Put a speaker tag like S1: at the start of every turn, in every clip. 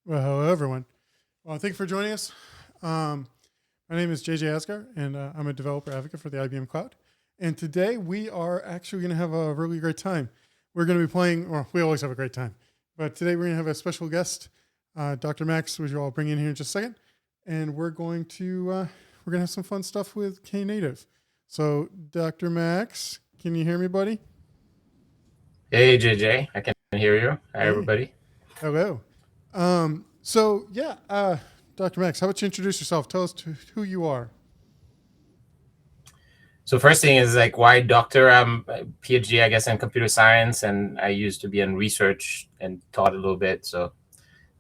S1: Well, hello, everyone. Well, thank you for joining us. My name is JJ Asgar, and I'm a developer advocate for the IBM Cloud. And today we are actually going to have a really great time. We're going to be playing, well, we always have a great time, but today we're going to have a special guest, Dr. Max, which I'll bring in here in just a second. And we're going to have some fun stuff with Knative. So, Dr. Max, can you hear me, buddy?
S2: Hey, JJ, I can hear you. Hi,
S1: Hey.
S2: everybody.
S1: Hello. Dr. Max, how about you introduce yourself? Tell us who you are.
S2: So first thing is like, why doctor? I'm a PhD, I guess, in computer science, and I used to be in research and taught a little bit. So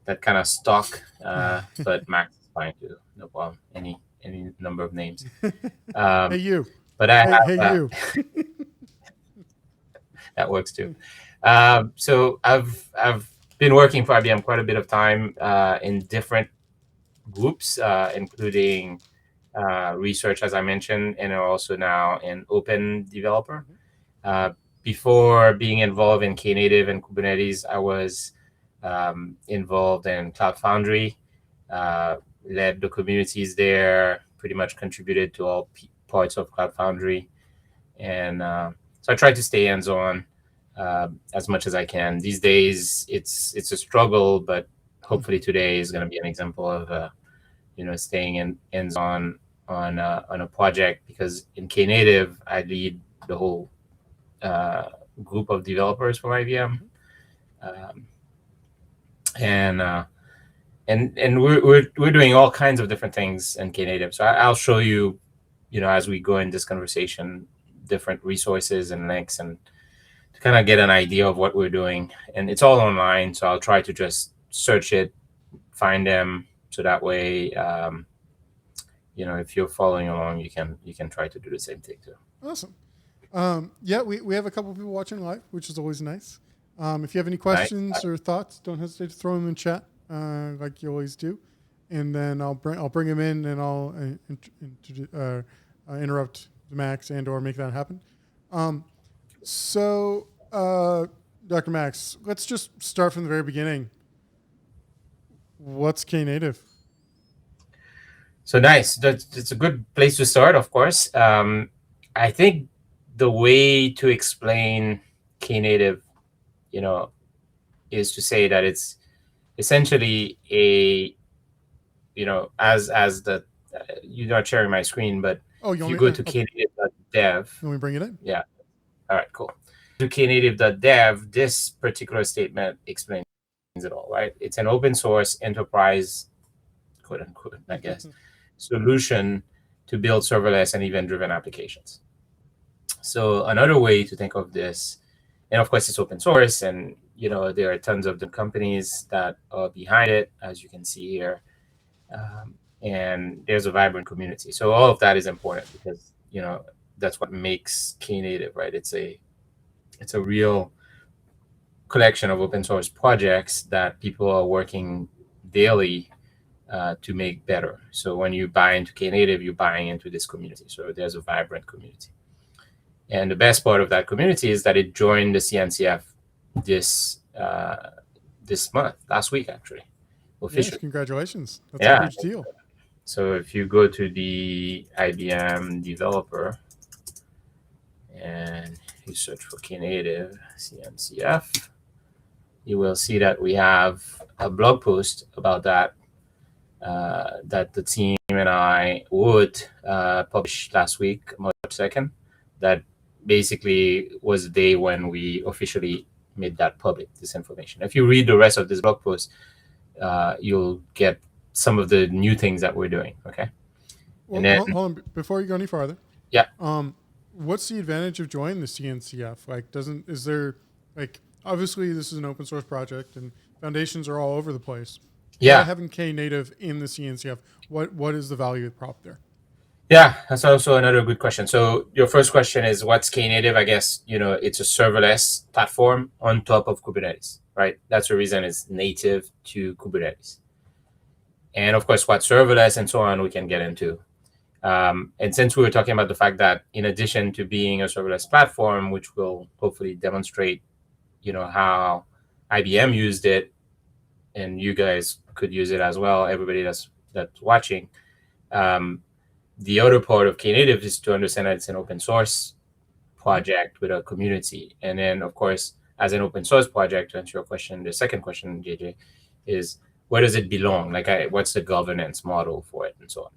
S2: that kind of stuck. But Max is fine too, no problem. Any number of names.
S1: Hey, you.
S2: But I have
S1: you.
S2: that works too. So I've been working for IBM quite a bit of time in different groups, including research, as I mentioned, and also now an open developer. Before being involved in Knative and Kubernetes, I was involved in Cloud Foundry, led the communities there, pretty much contributed to all parts of Cloud Foundry. And so I try to stay hands-on as much as I can. These days, it's a struggle, but hopefully today is going to be an example of staying hands-on on a project, because in Knative I lead the whole group of developers for IBM, and we're doing all kinds of different things in Knative. So I'll show you, as we go in this conversation, different resources and links, and to kind of get an idea of what we're doing. And it's all online, so I'll try to just search it, find them, so that way if you're following along, you can try to do the same thing too.
S1: Awesome. We have a couple people watching live, which is always nice. If you have any questions or thoughts, don't hesitate to throw them in chat, like you always do, and then I'll bring them in, and I'll interrupt Max and/or make that happen. Dr. Max, let's just start from the very beginning. What's Knative?
S2: So nice. It's a good place to start, of course. I think the way to explain Knative, is to say that it's essentially a, as the, you're not sharing my screen, but if you go to knative.dev.
S1: Can we bring it in?
S2: Yeah. All right, cool. To knative.dev, this particular statement explains it all, right? It's an open source enterprise, quote unquote, I guess, solution to build serverless and event-driven applications. So another way to think of this, and of course it's open source, and there are tons of the companies that are behind it, as you can see here, and there's a vibrant community. So all of that is important, because that's what makes Knative, right? It's a real collection of open source projects that people are working daily to make better. So when you buy into Knative, you're buying into this community. So there's a vibrant community. And the best part of that community is that it joined the Cncf this month, last week, actually, officially.
S1: Yes, congratulations. That's a huge deal.
S2: So if you go to the IBM developer and you search for Knative Cncf, you will see that we have a blog post about that, that the team and I would publish last week, March 2nd. That basically was the day when we officially made that public, this information. If you read the rest of this blog post, you'll get some of the new things that we're doing, okay?
S1: Well, and then, hold on, before you go any farther.
S2: Yeah.
S1: What's the advantage of joining the Cncf? Obviously this is an open source project and foundations are all over the place.
S2: Yeah.
S1: By having Knative in the Cncf, what is the value prop there?
S2: Yeah, that's also another good question. So your first question is, what's Knative? I guess, it's a serverless platform on top of Kubernetes, right? That's the reason it's native to Kubernetes. And of course, what's serverless and so on, we can get into. And since we were talking about the fact that in addition to being a serverless platform, which will hopefully demonstrate, how IBM used it, and you guys could use it as well. Everybody that's watching. The other part of Knative is to understand that it's an open source project with a community. And then, of course, as an open source project, to answer your question, the second question, JJ, is where does it belong? Like, what's the governance model for it and so on?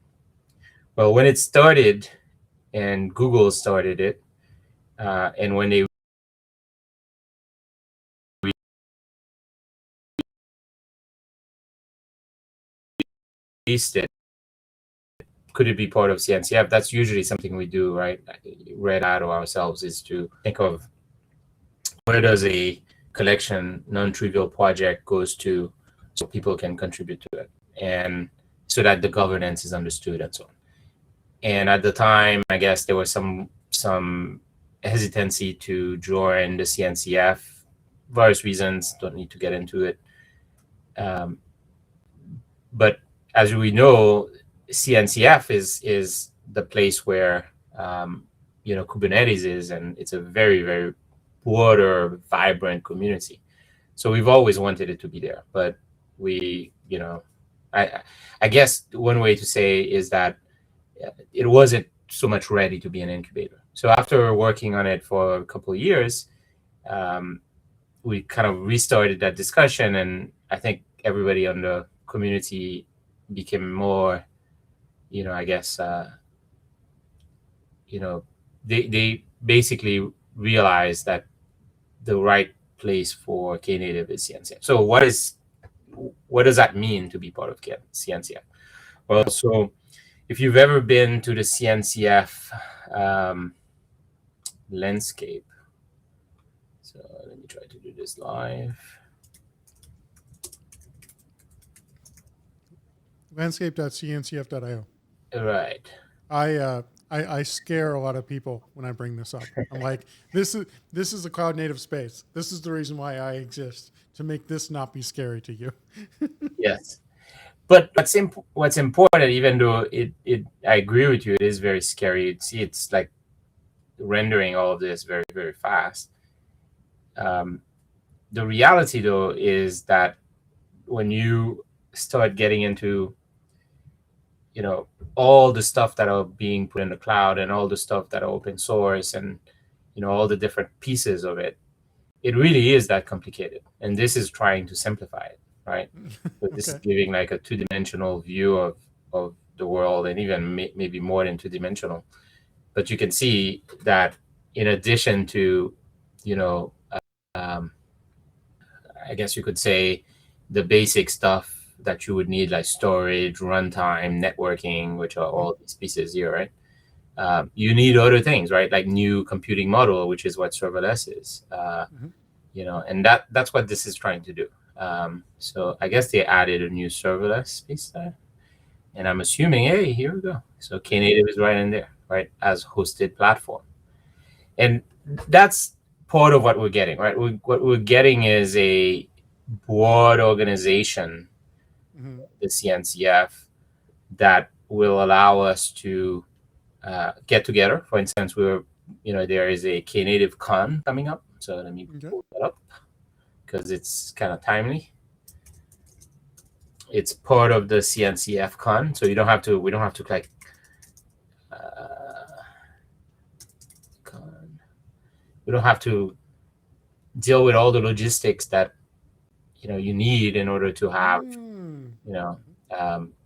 S2: Well, when it started, and Google started it, and when they released it, could it be part of CNCF? That's usually something we do, right? Red Hat or ourselves, is to think of where does a collection, non-trivial project goes to, so people can contribute to it, and so that the governance is understood and so on. And at the time, I guess there was some hesitancy to join the CNCF, various reasons. Don't need to get into it. But as we know, CNCF is the place where Kubernetes is, and it's a very, very broader, vibrant community. So we've always wanted it to be there, but I guess one way to say is that it wasn't so much ready to be an incubator. So after working on it for a couple of years, we kind of restarted that discussion, and I think everybody on the community became more, I guess, they basically realized that the right place for Knative is CNCF. So what does that mean to be part of CNCF? Well, so if you've ever been to the CNCF landscape, so let me try to do this live.
S1: Landscape.cncf.io.
S2: Right.
S1: I scare a lot of people when I bring this up. I'm like, this is a cloud native space. This is the reason why I exist, to make this not be scary to you.
S2: Yes. But what's important, even though I agree with you, it is very scary. See, it's like rendering all of this very, very fast. The reality, though, is that when you start getting into all the stuff that are being put in the cloud and all the stuff that are open source and all the different pieces of it, it really is that complicated. And this is trying to simplify it, right? But this is giving like a two-dimensional view of the world, and even maybe more than two-dimensional. But you can see that in addition to I guess you could say the basic stuff that you would need, like storage, runtime, networking, which are all these pieces here, right? You need other things, right? Like new computing model, which is what serverless is, and that's what this is trying to do. So I guess they added a new serverless piece there, and I'm assuming, hey, here we go. So Knative is right in there, right, as hosted platform, and that's part of what we're getting, right? What we're getting is a broad organization, the CNCF, that will allow us to get together. For instance, there is a Knative Con coming up. So let me pull that up because it's kind of timely. It's part of the CNCF Con, so we don't have to like we don't have to deal with all the logistics that you need in order to have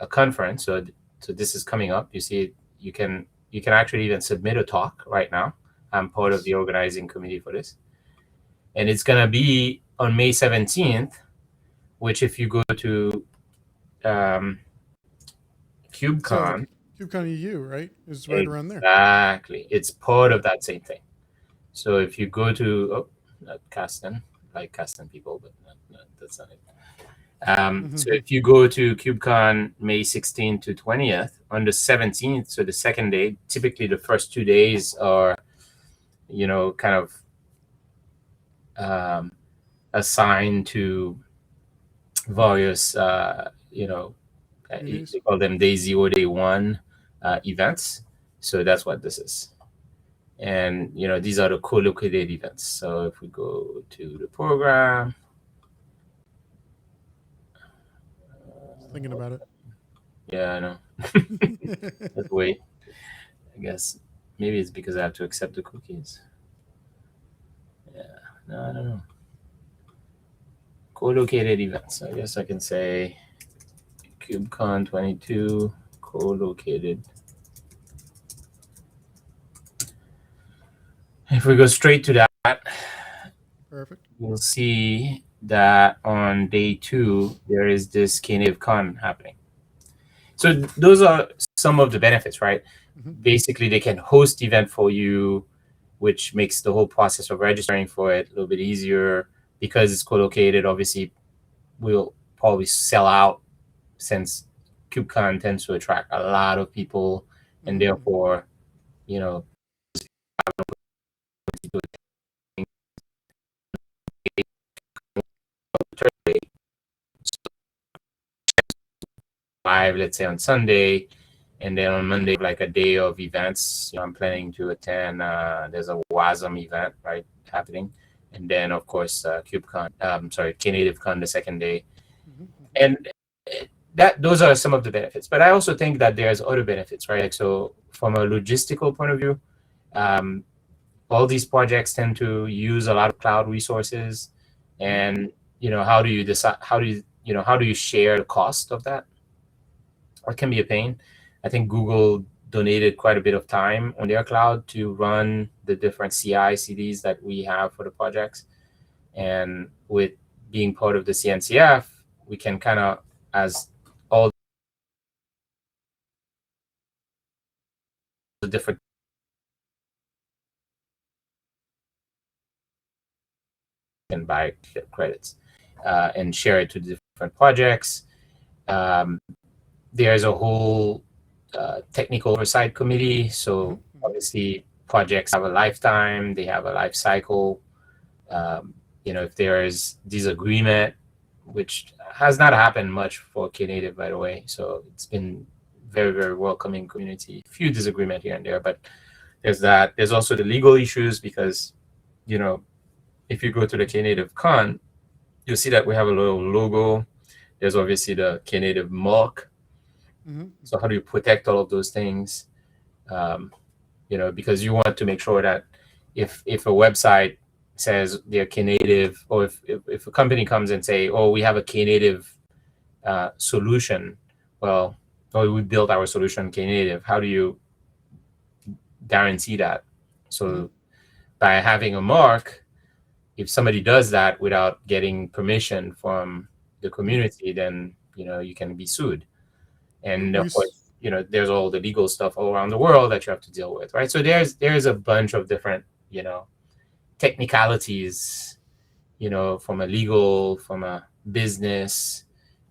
S2: a conference. So this is coming up. You see, you can actually even submit a talk right now. I'm part of the organizing committee for this, and it's gonna be on May 17th, which if you go to KubeCon,
S1: KubeCon EU, right, is right around there.
S2: Exactly, it's part of that same thing. So if you go to not Kasten, like Kasten people, but that's not it. So if you go to KubeCon May 16th to 20th, on the 17th, so the second day, typically the first 2 days are, kind of assigned to various, they call them day 0, day 1 events. So that's what this is. And, these are the co-located events. So if we go to the program,
S1: thinking about
S2: Yeah, I know.
S1: it.
S2: Let's wait. I guess maybe it's because I have to accept the cookies. Yeah, no, I don't know. Co-located events. I guess I can say KubeCon 22 co-located. If we go straight to that,
S1: Perfect.
S2: you'll see that on day 2 there is this Knative Con happening. So those are some of the benefits, right? Basically, they can host event for you, which makes the whole process of registering for it a little bit easier. Because it's co-located, obviously will probably sell out, since KubeCon tends to attract a lot of people, and therefore, you know, live, let's say on Sunday, and then on Monday, like a day of events. I'm planning to attend. There's a WASM event, right, happening, and then of course KubeCon. Knative Con the second day, and those are some of the benefits. But I also think that there's other benefits, right? Like, so from a logistical point of view, all these projects tend to use a lot of cloud resources, and how do you decide? How do you share the cost of that? It can be a pain. I think Google donated quite a bit of time on their cloud to run the different CI CDs that we have for the projects. And with being part of the CNCF, we can kind of, as all the different and buy credits and share it to different projects. There's a whole technical oversight committee. So obviously projects have a lifetime, they have a life cycle. If there is disagreement, which has not happened much for Knative, by the way. So it's been very, very welcoming community. Few disagreement here and there, but there's that. There's also the legal issues because, if you go to the Knative Con, you'll see that we have a little logo. There's obviously the Knative mark. So how do you protect all of those things? Because you want to make sure that if a website says they're Knative, or if a company comes and say, oh, we have a Knative solution, well, we built our solution Knative, how do you guarantee that? So by having a mark, if somebody does that without getting permission from the community, then you can be sued. And of course, there's all the legal stuff all around the world that you have to deal with, right? So there's a bunch of different technicalities, from a legal, from a business,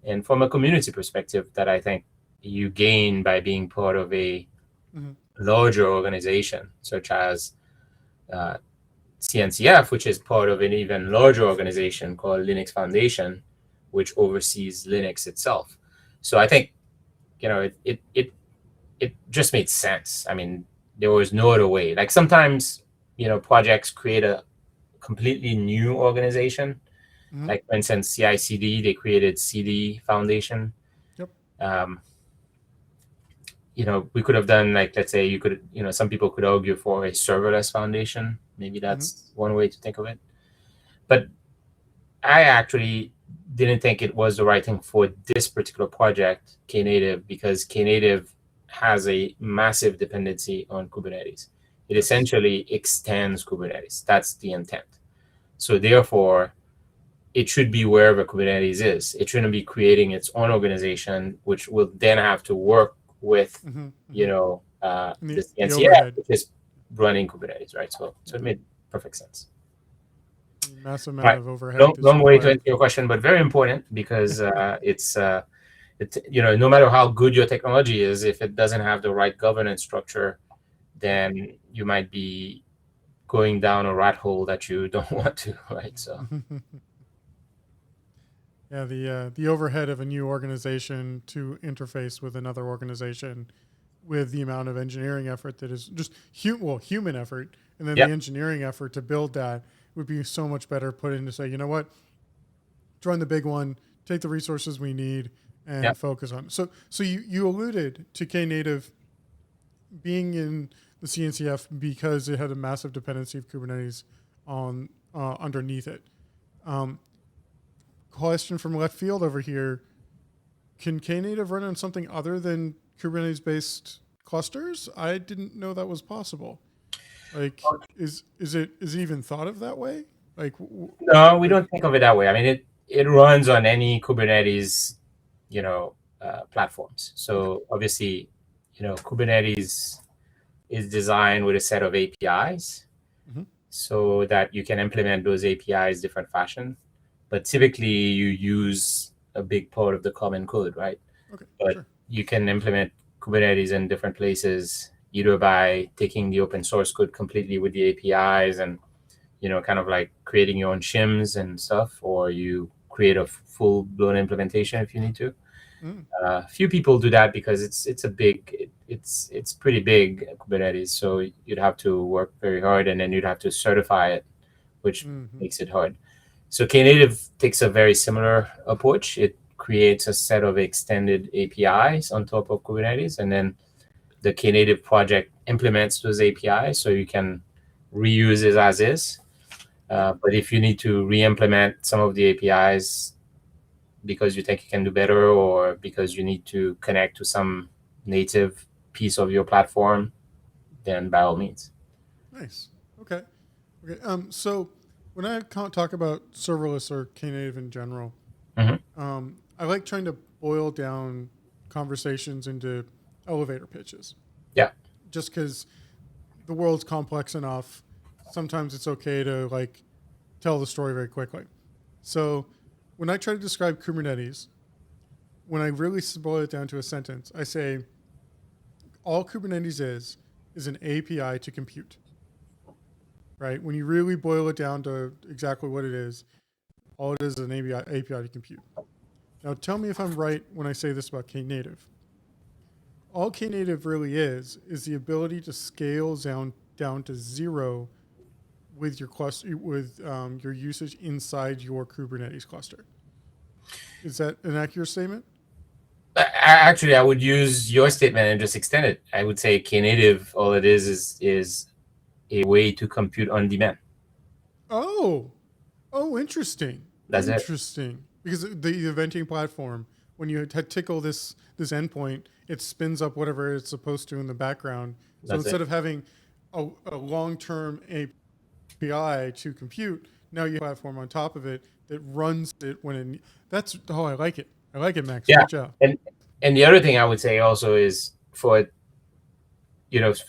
S2: and from a community perspective that I think you gain by being part of a larger organization, such as CNCF, which is part of an even larger organization called Linux Foundation, which oversees Linux itself. So I think, it just made sense. I mean, there was no other way. Like sometimes, projects create a completely new organization. Like for instance, CI/CD, they created CD Foundation. We could have done, like, let's say some people could argue for a serverless foundation. Maybe that's one way to think of it. But I actually didn't think it was the right thing for this particular project, Knative, because Knative has a massive dependency on Kubernetes. It essentially extends Kubernetes. That's the intent. So therefore, it should be wherever Kubernetes is. It shouldn't be creating its own organization, which will then have to work with, the CNCF, which is running Kubernetes, right? So it made perfect sense.
S1: Massive amount of overhead.
S2: Long way to answer your question, but very important because it's no matter how good your technology is, if it doesn't have the right governance structure, then you might be going down a rat hole that you don't want to, right? So
S1: yeah, the overhead of a new organization to interface with another organization, with the amount of engineering effort that is just human effort, and then the engineering effort to build that would be so much better put into say, you know what, join the big one, take the resources we need, and focus on it. So you alluded to Knative being in the CNCF because it had a massive dependency of Kubernetes on underneath it. Question from left field over here: can Knative run on something other than Kubernetes-based clusters? I didn't know that was possible. Like, is it even thought of that way? Like,
S2: no, we don't think of it that way. I mean, it runs on any Kubernetes, platforms. So obviously, Kubernetes is designed with a set of APIs, so that you can implement those APIs different fashion. But typically, you use a big part of the common code, right?
S1: Okay,
S2: but
S1: sure.
S2: You can implement Kubernetes in different places, either by taking the open source code completely with the APIs and kind of like creating your own shims and stuff, or you create a full-blown implementation if you need to. Few people do that because it's pretty big, Kubernetes, so you'd have to work very hard, and then you'd have to certify it, which makes it hard. So Knative takes a very similar approach. It creates a set of extended APIs on top of Kubernetes, and then the Knative project implements those APIs, so you can reuse it as is. But if you need to re-implement some of the APIs because you think you can do better, or because you need to connect to some native piece of your platform, then by all means.
S1: Nice. Okay. So when I talk about serverless or Knative in general, I like trying to boil down conversations into elevator pitches.
S2: Yeah.
S1: Just because the world's complex enough, sometimes it's okay to like tell the story very quickly. So when I try to describe Kubernetes, when I really boil it down to a sentence, I say all Kubernetes is an API to compute. Right? When you really boil it down to exactly what it is, all it is an API to compute. Now, tell me if I'm right when I say this about Knative. All Knative really is the ability to scale down to zero with your cluster, with your usage inside your Kubernetes cluster. Is that an accurate statement?
S2: Actually, I would use your statement and just extend it. I would say Knative, all it is a way to compute on demand.
S1: Oh, interesting.
S2: That's
S1: interesting. It. Because the eventing platform, when you tickle this endpoint, it spins up whatever it's supposed to in the background. So instead of having a long-term API to compute, now you have a platform on top of it that runs it when it. That's I like it. I like it, Max.
S2: Yeah.
S1: Good job.
S2: And the other thing I would say also is for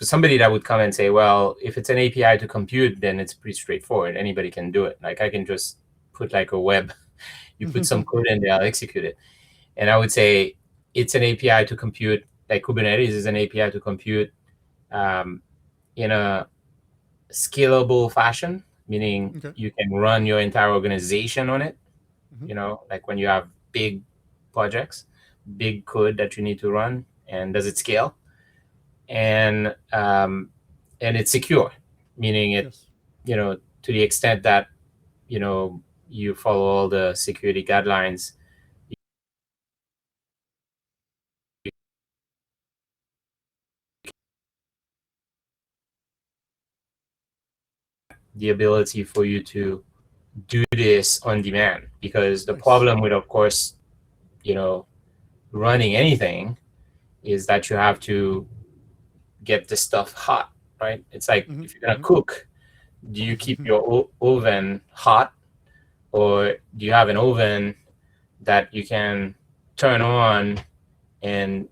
S2: somebody that would come and say, well, if it's an API to compute, then it's pretty straightforward. Anybody can do it. Like I can just put like a web, you put some code in there, I'll execute it. And I would say it's an API to compute, like Kubernetes is an API to compute in a scalable fashion, meaning you can run your entire organization on it. Like when you have big projects, big code that you need to run, and does it scale? And it's secure, meaning it, to the extent that you follow all the security guidelines, the ability for you to do this on demand. Because the problem with, of course, running anything is that you have to get the stuff hot, right? It's like if you're gonna cook, do you keep your oven hot, or do you have an oven that you can turn on and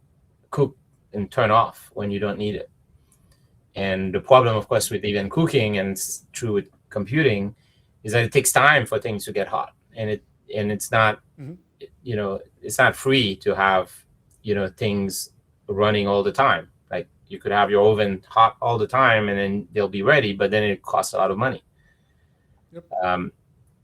S2: cook and turn off when you don't need it? And the problem, of course, with even cooking, and it's true with computing, is that it takes time for things to get hot, and it's not it's not free to have things running all the time. Like you could have your oven hot all the time and then they'll be ready, but then it costs a lot of money.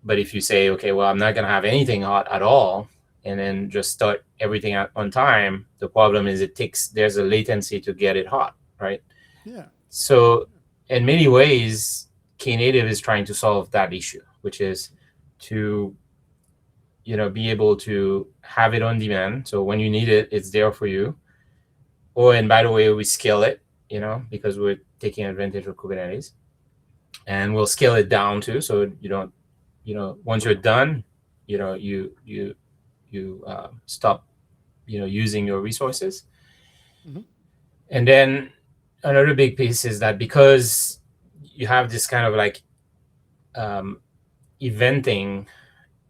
S2: But if you say, okay, well, I'm not going to have anything hot at all, and then just start everything on time, the problem is there's a latency to get it hot, right?
S1: Yeah.
S2: So in many ways, Knative is trying to solve that issue, which is to be able to have it on demand. So when you need it, it's there for you. And by the way, we scale it, because we're taking advantage of Kubernetes, and we'll scale it down too. So you don't, once you're done, you stop, using your resources.
S1: Mm-hmm.
S2: And then another big piece is that because you have this kind of like eventing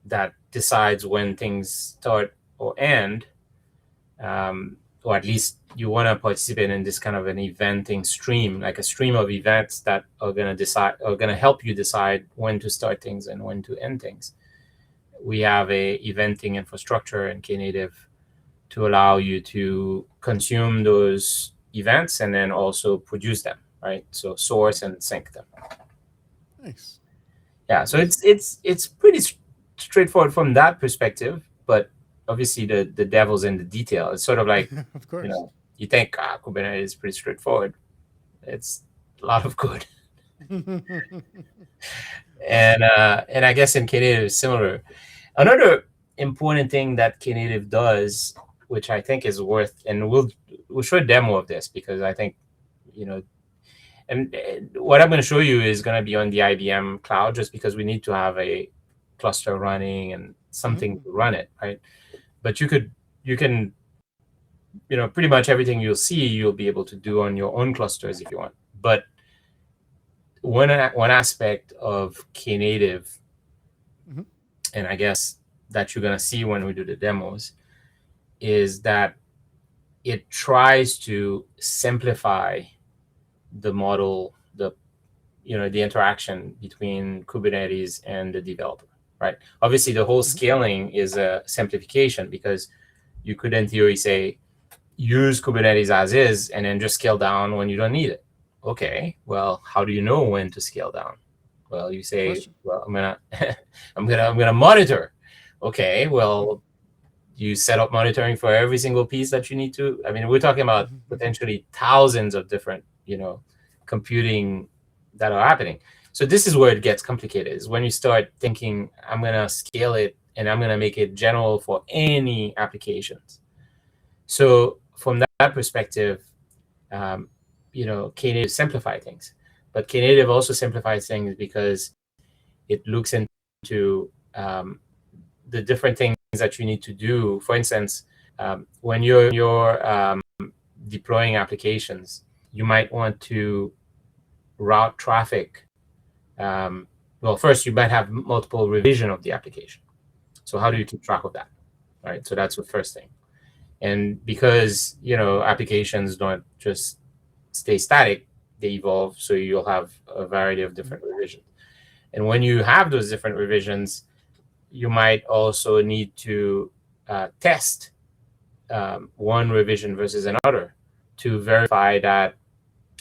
S2: that decides when things start or end, or at least you want to participate in this kind of an eventing stream, like a stream of events that are going to help you decide when to start things and when to end things. We have a eventing infrastructure in Knative to allow you to consume those events and then also produce them, right? So source and sync them.
S1: Nice.
S2: Yeah, so it's pretty straightforward from that perspective, but obviously the devil's in the detail. It's sort of like,
S1: Of course.
S2: You think Kubernetes is pretty straightforward. It's a lot of code. And I guess in Knative is similar. Another important thing that Knative does, which I think is worth, and we'll show a demo of this because I think, and what I'm going to show you is going to be on the IBM Cloud, just because we need to have a cluster running and something to run it, right? But you can, pretty much everything you'll see, you'll be able to do on your own clusters if you want. But one aspect of Knative, and I guess that you're going to see when we do the demos, is that it tries to simplify the model, the interaction between Kubernetes and the developer, right? Obviously, the whole scaling is a simplification, because you could, in theory, say, use Kubernetes as is and then just scale down when you don't need it. Okay, well, how do you know when to scale down? Well, you say, well, I'm gonna monitor. Okay, well, you set up monitoring for every single piece that you need to. I mean, we're talking about potentially thousands of different, computing that are happening. So this is where it gets complicated, is when you start thinking, I'm gonna scale it and I'm gonna make it general for any applications. So from that perspective, Knative simplify things, but Knative also simplifies things because it looks into the different things that you need to do. For instance, when you're deploying applications, you might want to route traffic. Well, first you might have multiple revision of the application. So how do you keep track of that? Right. So that's the first thing. And because applications don't just stay static, they evolve. So you'll have a variety of different revisions. And when you have those different revisions, you might also need to test one revision versus another to verify that,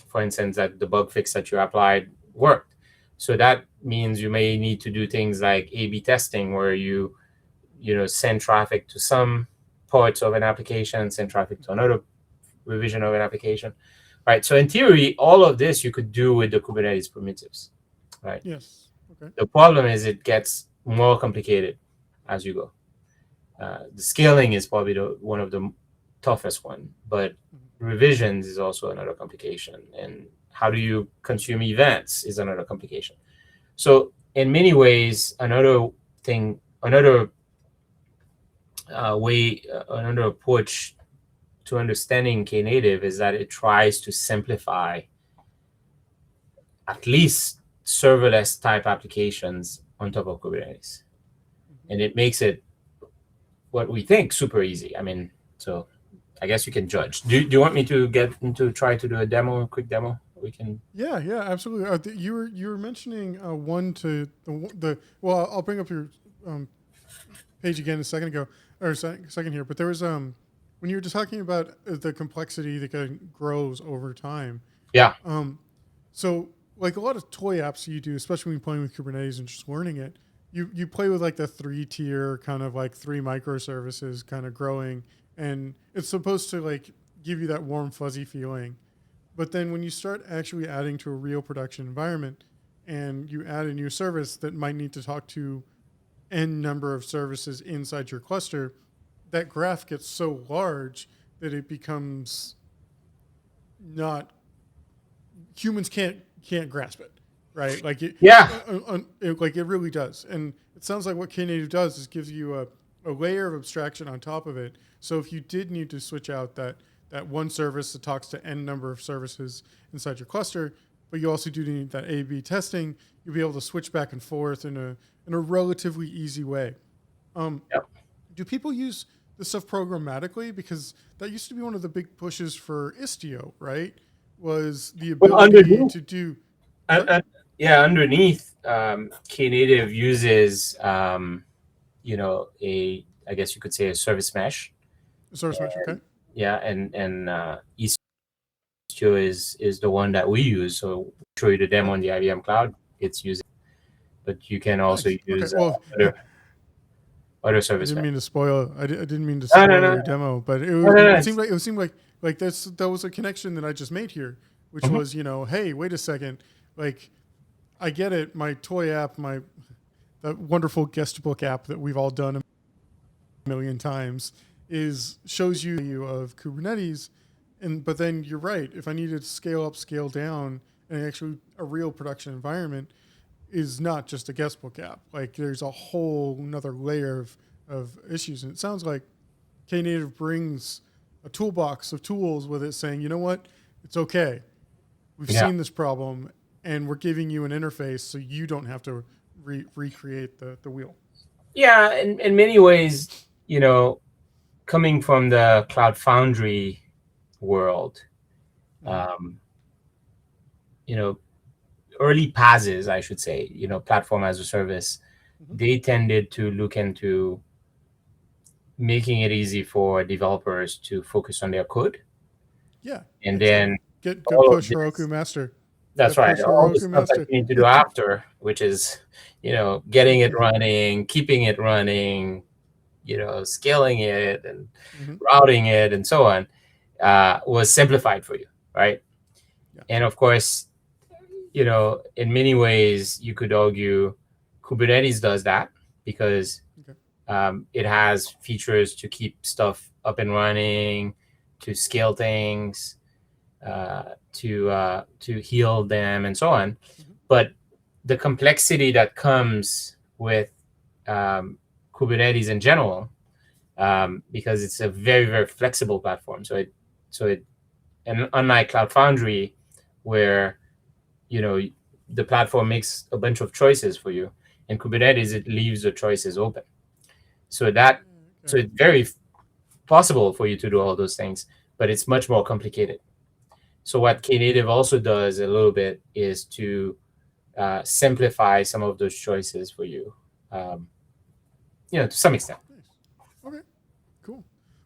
S2: for instance, that the bug fix that you applied worked. So that means you may need to do things like A/B testing, where you send traffic to some parts of an application, send traffic to another revision of an application, right? So in theory, all of this you could do with the Kubernetes primitives, right?
S1: Yes. Okay.
S2: The problem is it gets more complicated as you go. The scaling is probably one of the toughest one, but revisions is also another complication. And how do you consume events is another complication. So in many ways, another approach to understanding Knative is that it tries to simplify at least serverless type applications on top of Kubernetes. And it makes it, what we think, super easy. I mean, so I guess you can judge. Do you want me to try to do a quick demo? We can.
S1: Yeah, absolutely. You were mentioning one to the. Well, I'll bring up your page again a second ago, or second here. But there was when you were just talking about the complexity that grows over time.
S2: Yeah.
S1: So like a lot of toy apps you do, especially when you're playing with Kubernetes and just learning it, you play with like the 3-tier kind of like 3 microservices kind of growing, and it's supposed to like give you that warm fuzzy feeling. But then when you start actually adding to a real production environment and you add a new service that might need to talk to n number of services inside your cluster, that graph gets so large that it becomes not humans can't grasp it, right? Like
S2: Yeah.
S1: like it really does. And it sounds like what Knative does is gives you a layer of abstraction on top of it. So if you did need to switch out that one service that talks to n number of services inside your cluster, but you also do need that A/B testing, you'll be able to switch back and forth in a relatively easy way.
S2: Yep.
S1: Do people use this stuff programmatically? Because that used to be one of the big pushes for Istio, right? Was the
S2: Well,
S1: ability to do.
S2: yeah, underneath, Knative uses, I guess you could say a service mesh.
S1: Source mesh, okay.
S2: Yeah, and Istio is the one that we use. So we'll show you the demo on the IBM Cloud. It's using, but you can also use other service.
S1: I didn't mean to spoil. I didn't mean to
S2: No,
S1: spoil
S2: no,
S1: your demo, but
S2: no.
S1: It seemed like that was a connection that I just made here, which was hey, wait a second, like I get it. My toy app, that wonderful guest book app that we've all done a million times, shows you of Kubernetes, but then you're right. If I needed to scale up, scale down, and actually a real production environment is not just a guest book app. Like there's a whole another layer of issues, and it sounds like Knative brings a toolbox of tools with it, saying, you know what, it's okay. We've seen this problem, and we're giving you an interface so you don't have to recreate the wheel.
S2: Yeah, in many ways, coming from the Cloud Foundry world, early passes, I should say, platform as a service, they tended to look into making it easy for developers to focus on their code.
S1: Yeah.
S2: And then
S1: go push Heroku Master.
S2: That's right. All the stuff that you need to do after, which is, getting it running, keeping it running, scaling it and routing it and so on, was simplified for you, right? Yeah. And of course, in many ways, you could argue Kubernetes does that because it has features to keep stuff up and running, to scale things, to heal them, and so on. But the complexity that comes with Kubernetes in general, because it's a very, very flexible platform. And unlike Cloud Foundry, where the platform makes a bunch of choices for you, in Kubernetes it leaves the choices open. So it's very possible for you to do all those things, but it's much more complicated. So what Knative also does a little bit is to simplify some of those choices for you, to some extent.
S1: Okay, cool.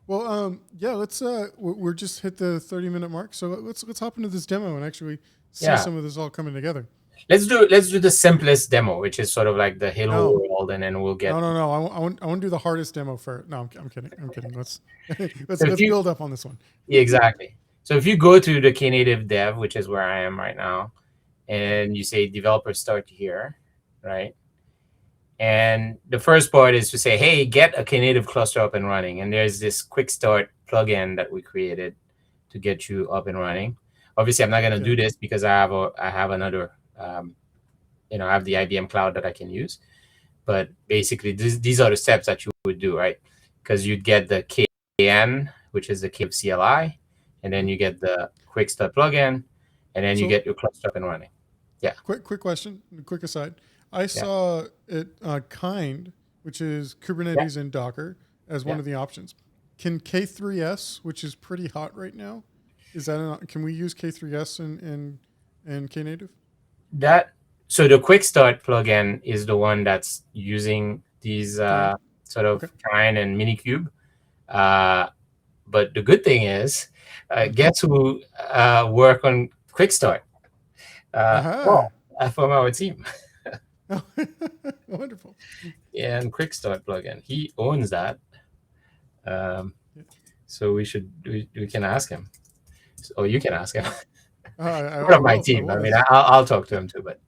S1: Well, let's we're just hit the 30-minute mark, so let's hop into this demo and actually see some of this all coming together.
S2: Let's do the simplest demo, which is sort of like the Hello World, and then we'll get.
S1: No. I want to do the hardest demo first. No, I'm kidding. Let's build up on this one.
S2: Exactly. So if you go to the Knative dev, which is where I am right now, and you say developer start here, right? And the first part is to say, hey, get a Knative cluster up and running. And there's this quick start plugin that we created to get you up and running. Obviously, I'm not going to do this because I have another, I have the IBM Cloud that I can use. But basically, these are the steps that you would do, right? Because you'd get the KN, which is the Knative CLI, and then you get the quick start plugin, and then you get your cluster up and running. Yeah.
S1: Quick question, quick aside. I saw it Kind, which is Kubernetes and Docker, as one of the options. Can K3S, which is pretty hot right now, can we use K3S in Knative?
S2: So the quick start plugin is the one that's using these sort of Kind and Minikube. But the good thing is, guess who work on quick start? From our team.
S1: Wonderful.
S2: And quick start plugin, he owns that. So we can ask him, or you can ask him. Part of my team. I mean, I'll talk to him too. But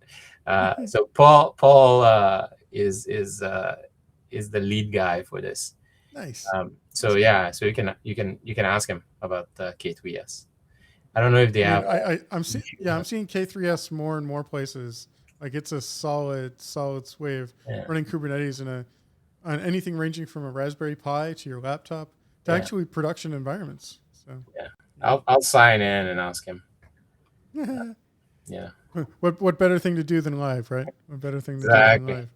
S2: so Paul is is the lead guy for this.
S1: Nice.
S2: So yeah, so you can ask him about K3s. I don't know if they have.
S1: I'm seeing K3s more and more places. Like it's a solid way of running Kubernetes on anything ranging from a Raspberry Pi to your laptop to actually production environments. So
S2: yeah, I'll sign in and ask him. Yeah.
S1: What better thing to do than live, right? What better thing to do than live?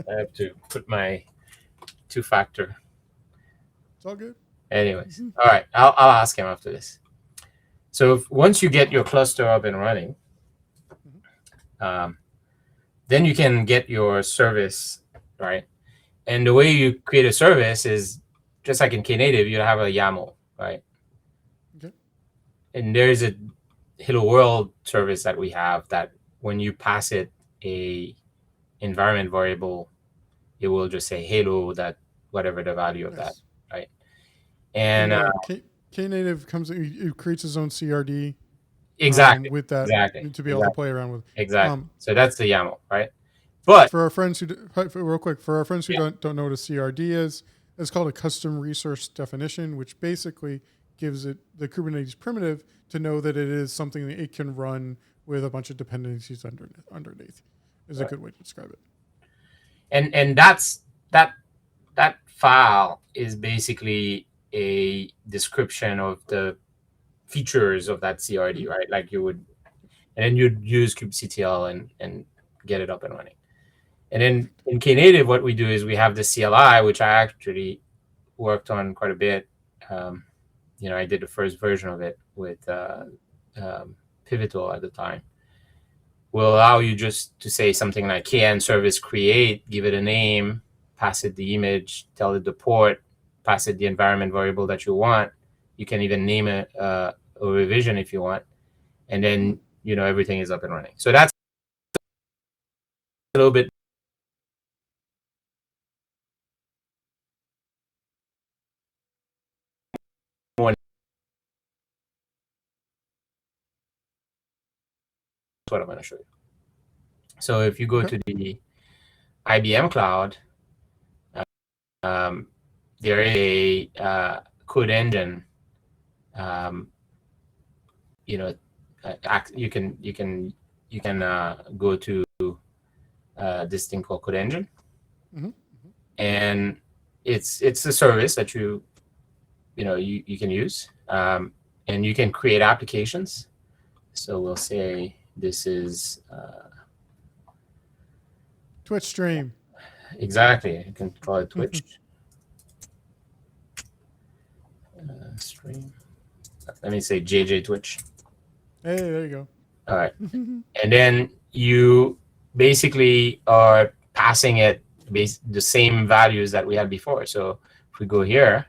S2: I have to put my 2-factor.
S1: It's all good.
S2: Anyways, all right, I'll ask him after this. So once you get your cluster up and running, then you can get your service, right? And the way you create a service is just like in Knative, you have a YAML, right?
S1: Okay.
S2: And there's a Hello World service that we have that when you pass it a environment variable, it will just say hello, that whatever the value of that, right? And
S1: Knative it creates its own CRD.
S2: Exactly.
S1: With that to be able to play around with.
S2: Exactly. So that's the YAML, right? But
S1: for our friends who real quick, for our friends who don't know what a CRD is, it's called a custom resource definition, which basically gives it the Kubernetes primitive to know that it is something that it can run with a bunch of dependencies underneath. Is a good way to describe it.
S2: And that's that file is basically a description of the features of that CRD, right? Like you would, and then you'd use kubectl and get it up and running. And then in Knative, what we do is we have the CLI, which I actually worked on quite a bit. I did the first version of it with Pivotal at the time. Will allow you just to say something like kn service create, give it a name, pass it the image, tell it the port, pass it the environment variable that you want. You can even name a revision if you want, and then everything is up and running. So that's a little bit more. That's what I'm going to show you. So if you go to the IBM Cloud, there is a code engine. You can go to this thing called Code Engine, and it's a service that you can use, and you can create applications. So we'll say this is
S1: Twitch stream.
S2: Exactly, you can call it Twitch stream. Let me say JJ Twitch.
S1: Hey, there you go.
S2: All right. And then you basically are passing it the same values that we had before. So if we go here,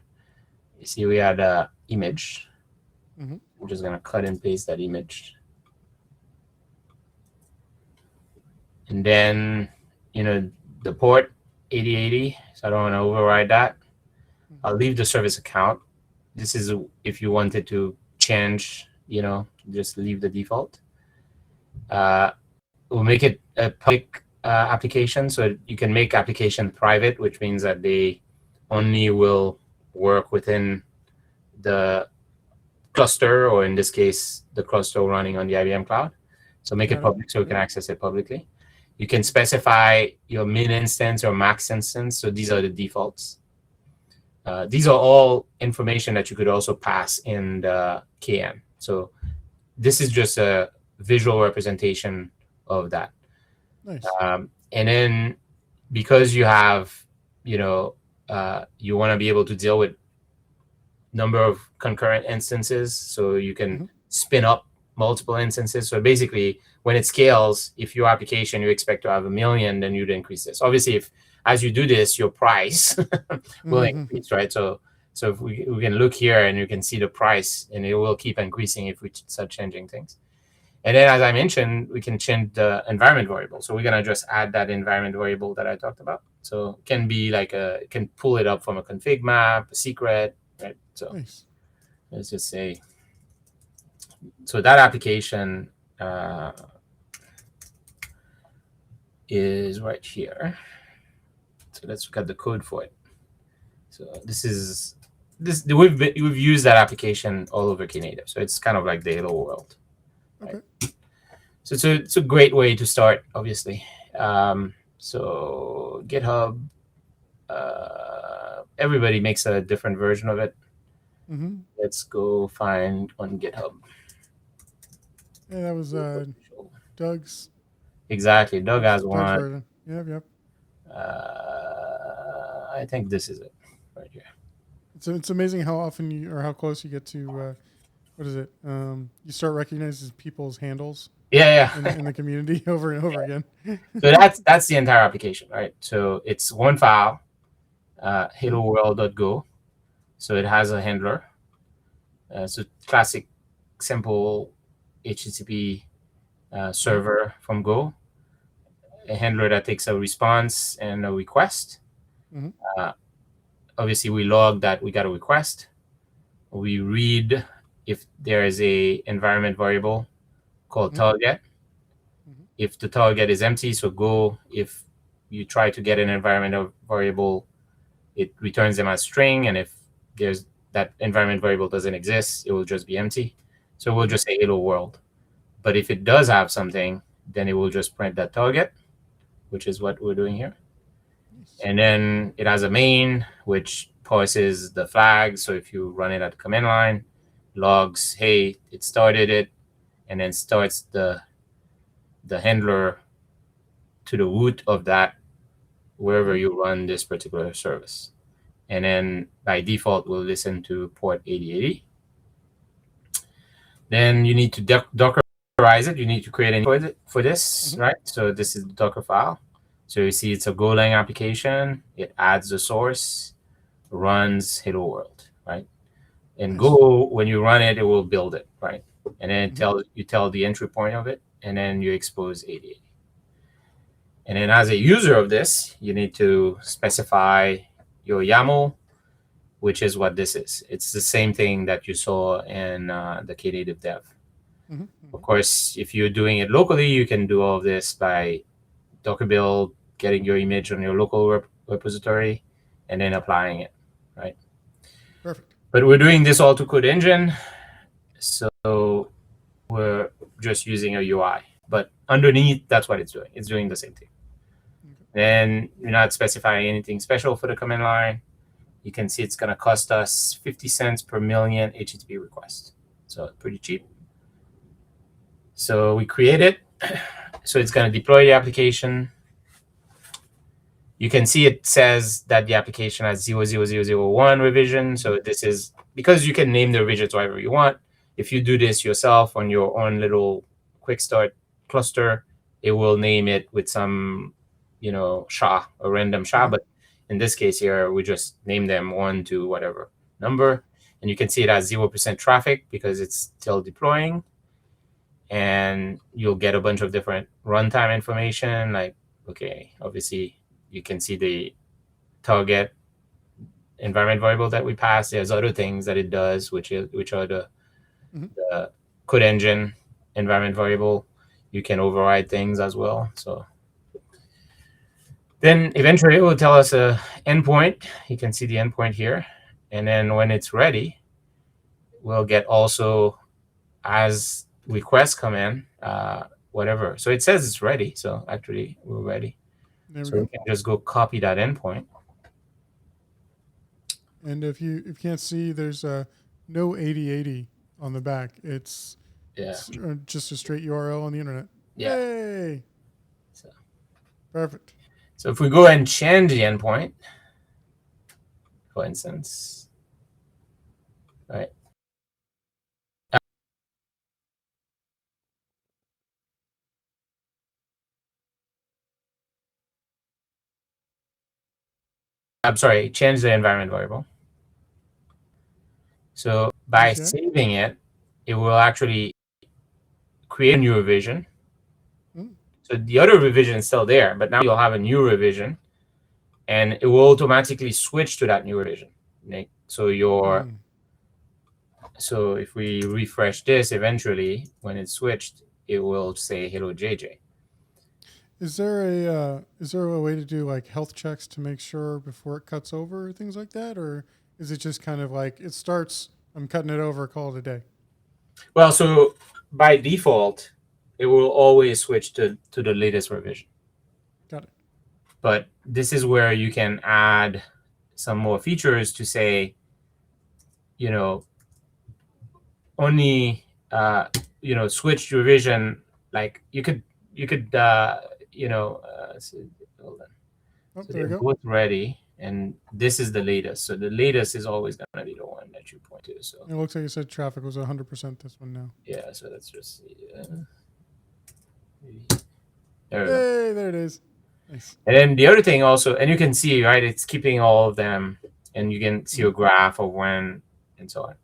S2: you see we had an image. I'm just going to cut and paste that image. And then, the port 8080. So I don't want to override that. I'll leave the service account. This is if you wanted to change, just leave the default. We'll make it a public application, so you can make application private, which means that they only will work within the cluster, or in this case, the cluster running on the IBM Cloud. So make it public so you can access it publicly. You can specify your min instance or max instance. So these are the defaults. These are all information that you could also pass in the KN. So this is just a visual representation of that.
S1: Nice.
S2: And then because you have, you want to be able to deal with number of concurrent instances, so you can spin up multiple instances. So basically, when it scales, if your application you expect to have 1 million, then you'd increase this. Obviously, as you do this, your price will increase, right? So if we can look here and you can see the price, and it will keep increasing if we start changing things. And then, as I mentioned, we can change the environment variable. So we're going to just add that environment variable that I talked about. So it can be like it can pull it up from a config map, a secret, right? So let's just say, so that application is right here. So let's look at the code for it. So we've used that application all over Knative. So it's kind of like the hello world. Right?
S1: Okay.
S2: So it's a great way to start, obviously. So GitHub, everybody makes a different version of it.
S1: Mm-hmm.
S2: Let's go find on GitHub.
S1: Yeah, that was Doug's.
S2: Exactly. Doug has
S1: Doug's
S2: one.
S1: version. Yep.
S2: I think this is it right here.
S1: It's amazing how often or how close you get to what is it? You start recognizing people's handles.
S2: Yeah.
S1: in the community over and over again.
S2: So that's the entire application, right? So it's one file, helloworld.go. So it has a handler. So classic, simple HTTP server from Go. A handler that takes a response and a request.
S1: Mm-hmm.
S2: Obviously, we log that we got a request. We read if there is a environment variable called target.
S1: Mm-hmm.
S2: If the target is empty, so Go, if you try to get an environment variable, it returns them as string. And if there's that environment variable doesn't exist, it will just be empty. So we'll just say hello world. But if it does have something, then it will just print that target, which is what we're doing here.
S1: Nice.
S2: And then it has a main, which parses the flags. So if you run it at the command line, logs, hey, it started it, and then starts the handler to the root of that, wherever you run this particular service. And then by default, we'll listen to port 8080. Then you need to Dockerize it. You need to create an for this, right? So this is the Docker file. So you see it's a Golang application. It adds the source, runs hello world, right? And
S1: Nice.
S2: Go, when you run it, it will build it, right? And then you tell the entry point of it, and then you expose 8080. And then as a user of this, you need to specify your YAML, which is what this is. It's the same thing that you saw in the Knative dev. Of course, if you're doing it locally, you can do all of this by Docker build, getting your image on your local repository, and then applying it, right?
S1: Perfect.
S2: But we're doing this all to Code Engine, so we're just using a UI. But underneath, that's what it's doing. It's doing the same thing. Then you're not specifying anything special for the command line. You can see it's going to cost us 50 cents per million HTTP requests. So pretty cheap. So we create it. So it's going to deploy the application. You can see it says that the application has 00001 revision. So this is because you can name the revisions whatever you want. If you do this yourself on your own little quick start cluster, it will name it with some, SHA, a random SHA. But in this case here, we just name them 1 to whatever number. And you can see it has 0% traffic because it's still deploying. And you'll get a bunch of different runtime information. Like, okay, obviously, you can see the target environment variable that we pass. There's other things that it does, which are the Code Engine environment variable. You can override things as well. So then eventually it will tell us a endpoint. You can see the endpoint here. And then when it's ready, we'll get also as requests come in, whatever. So it says it's ready. So actually we're ready. So we can just go copy that endpoint.
S1: And if you can't see, there's no 8080 on the back. It's just a straight URL on the internet.
S2: Yeah.
S1: Yay!
S2: So
S1: perfect.
S2: So if we go and change the endpoint, for instance, right? I'm sorry, change the environment variable. So by saving it, it will actually create a new revision. So the other revision is still there, but now you'll have a new revision, and it will automatically switch to that new revision. So so if we refresh this, eventually when it's switched, it will say hello JJ.
S1: Is there a way to do like health checks to make sure before it cuts over or things like that, or is it just kind of like it starts? I'm cutting it over. Call it a day.
S2: Well, so by default, it will always switch to the latest revision.
S1: Got it.
S2: But this is where you can add some more features to say, you know, only switch revision. Like you could so, hold on.
S1: Oh,
S2: So
S1: there we
S2: they're
S1: go.
S2: both ready, and this is the latest. So the latest is always going to be the one that you point to. So
S1: It looks like you said traffic was 100% this one now.
S2: yeah, so let's just see. There we go.
S1: Hey, there it is. Nice.
S2: And then the other thing also, and you can see, right, it's keeping all of them, and you can see a graph of when and so on.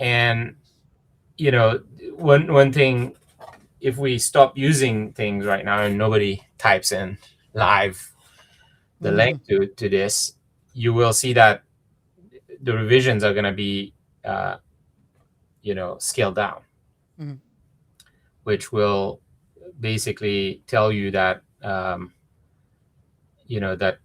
S2: And one thing, if we stop using things right now and nobody types in live the link to this, you will see that the revisions are going to be scaled down, which will basically tell you that that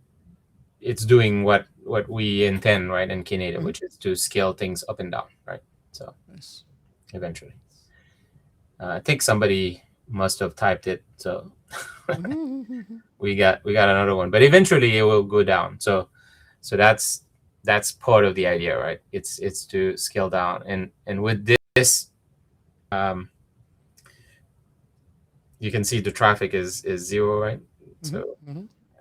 S2: it's doing what we intend, right, in Knative, which is to scale things up and down, right? So
S1: nice.
S2: Eventually, I think somebody must have typed it, so we got another one, but eventually it will go down. So that's part of the idea, right? It's to scale down, and with this, you can see the traffic is 0, right? So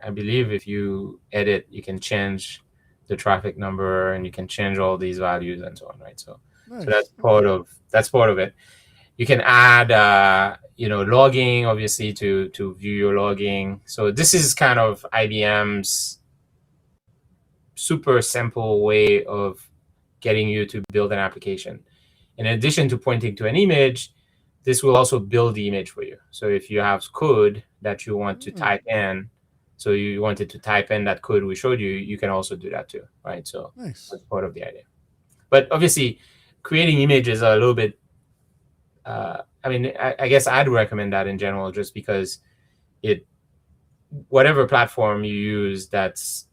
S2: I believe if you edit, you can change the traffic number and you can change all these values and so on, right? So that's part of it. You can add logging, obviously, to view your logging. So this is kind of IBM's super simple way of getting you to build an application. In addition to pointing to an image, this will also build the image for you. So if you have code that you want to type in, so you wanted to type in that code we showed you, you can also do that too, right? So that's part of the idea. But obviously, creating images are a little bit, I guess I'd recommend that in general, just because whatever platform you use that's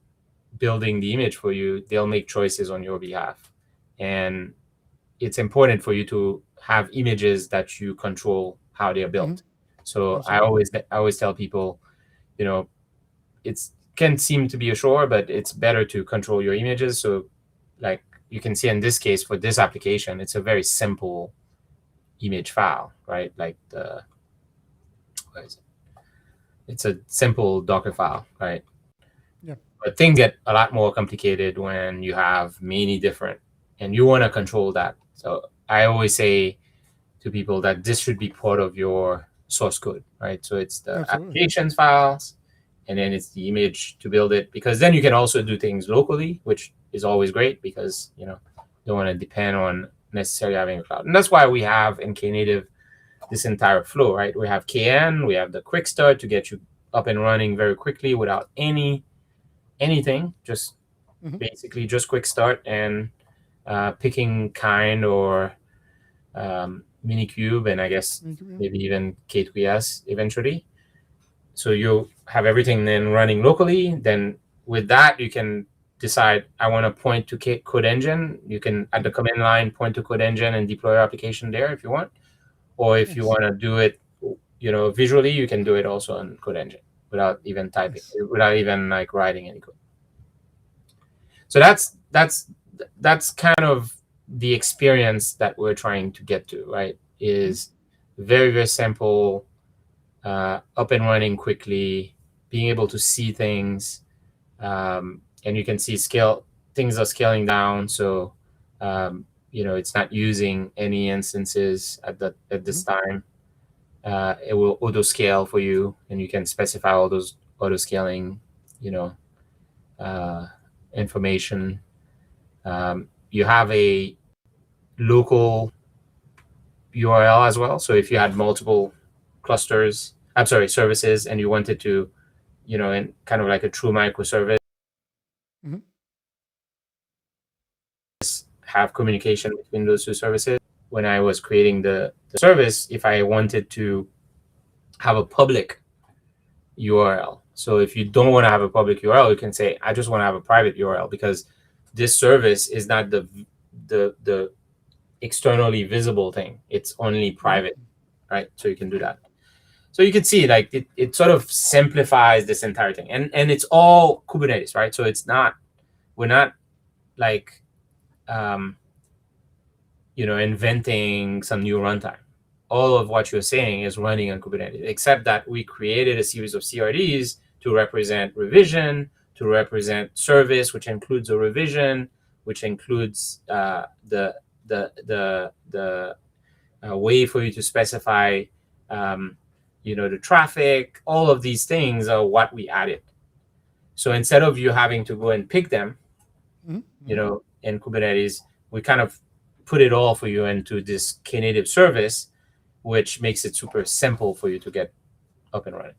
S2: building the image for you, they'll make choices on your behalf. And it's important for you to have images that you control how they are built. So I always tell people, it can seem to be a chore, but it's better to control your images. So like you can see in this case, for this application, it's a very simple image file, right? Like what is it? It's a simple Docker file, right?
S1: Yeah.
S2: But things get a lot more complicated when you have many different, and you want to control that. So I always say to people that this should be part of your source code, right? So it's the applications files, and then it's the image to build it, because then you can also do things locally, which is always great, because you don't want to depend on necessarily having a cloud. And that's why we have in Knative this entire flow, right? We have KN, we have the quick start to get you up and running very quickly without anything, just basically just quick start and picking kind or Minikube, and I guess maybe even K2ES eventually. So you have everything then running locally. Then with that, you can decide, I want to point to Code Engine. You can, at the command line, point to Code Engine and deploy your application there if you want. Or if you want to do it, visually, you can do it also on Code Engine without even typing, without even like writing any code. So that's kind of the experience that we're trying to get to, right? Is very, very simple, up and running quickly, being able to see things, and you can see things are scaling down. So it's not using any instances at this time. It will auto scale for you, and you can specify all those auto scaling, information. You have a local URL as well. So if you had multiple services, and you wanted to, in kind of like a true microservice, have communication between those two services. When I was creating the service, if I wanted to have a public URL. So if you don't want to have a public URL, you can say, I just want to have a private URL, because this service is not the externally visible thing. It's only private, right? So you can do that. So you can see, like, it sort of simplifies this entire thing. And it's all Kubernetes, right? So we're not like, inventing some new runtime. All of what you're saying is running on Kubernetes, except that we created a series of CRDs to represent revision, to represent service, which includes a revision, which includes the way for you to specify, the traffic. All of these things are what we added. So instead of you having to go and pick them, in Kubernetes, we kind of put it all for you into this Knative service, which makes it super simple for you to get up and running.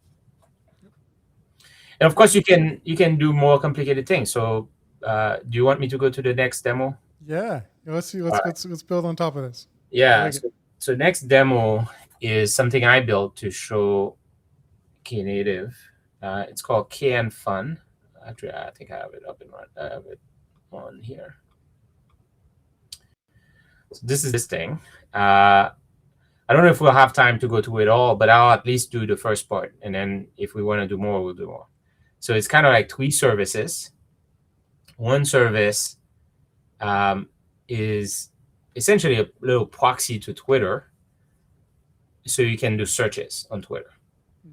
S2: And of course, you can do more complicated things. So, do you want me to go to the next demo?
S1: Yeah, let's see. Let's build on top of this.
S2: Yeah. So next demo is something I built to show Knative. It's called KN Fun. Actually, I think I have it up and running. I have it on here. So this is this thing. I don't know if we'll have time to go through it all, but I'll at least do the first part. And then if we want to do more, we'll do more. So it's kind of like 3 services. One service is essentially a little proxy to Twitter. So you can do searches on Twitter.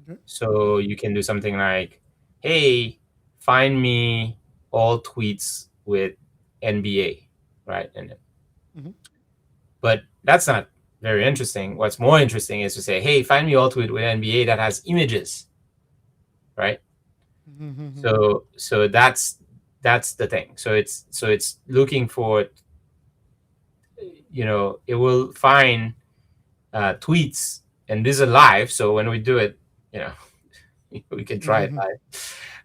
S2: Okay. So you can do something like, hey, find me all tweets with NBA, right? And but that's not very interesting. What's more interesting is to say, hey, find me all tweet with NBA that has images, right? So that's the thing. So it's looking for, it will find tweets, and this is live. So when we do it, we can try it live.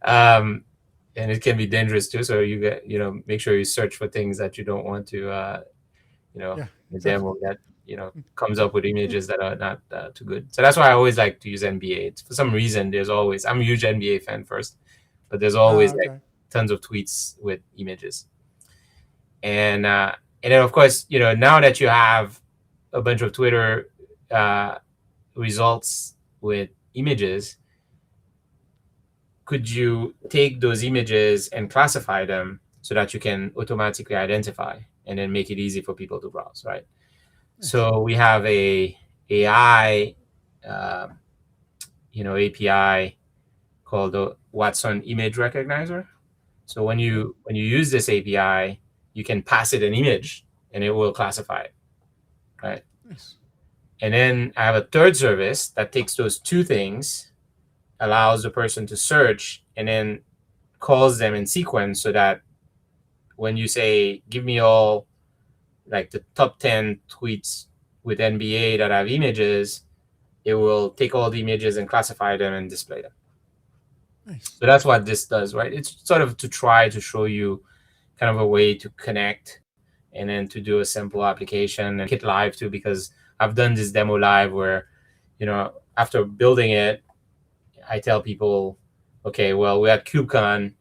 S2: And it can be dangerous too. So you get, make sure you search for things that you don't want to, the demo that, comes up with images that are not too good. So that's why I always like to use NBA. For some reason, I'm a huge NBA fan first, but there's always like tons of tweets with images. And then of course, now that you have a bunch of Twitter results with images, could you take those images and classify them so that you can automatically identify and then make it easy for people to browse, right? So we have a AI, API called the Watson Image Recognizer. So when you use this API, you can pass it an image and it will classify it, right? Nice. And then I have a third service that takes those two things, allows the person to search, and then calls them in sequence so that when you say, give me all like the top 10 tweets with NBA that have images, it will take all the images and classify them and display them. Nice. So that's what this does, right? It's sort of to try to show you kind of a way to connect and then to do a simple application and hit live too, because I've done this demo live where, after building it, I tell people, okay, well, we're at KubeCon,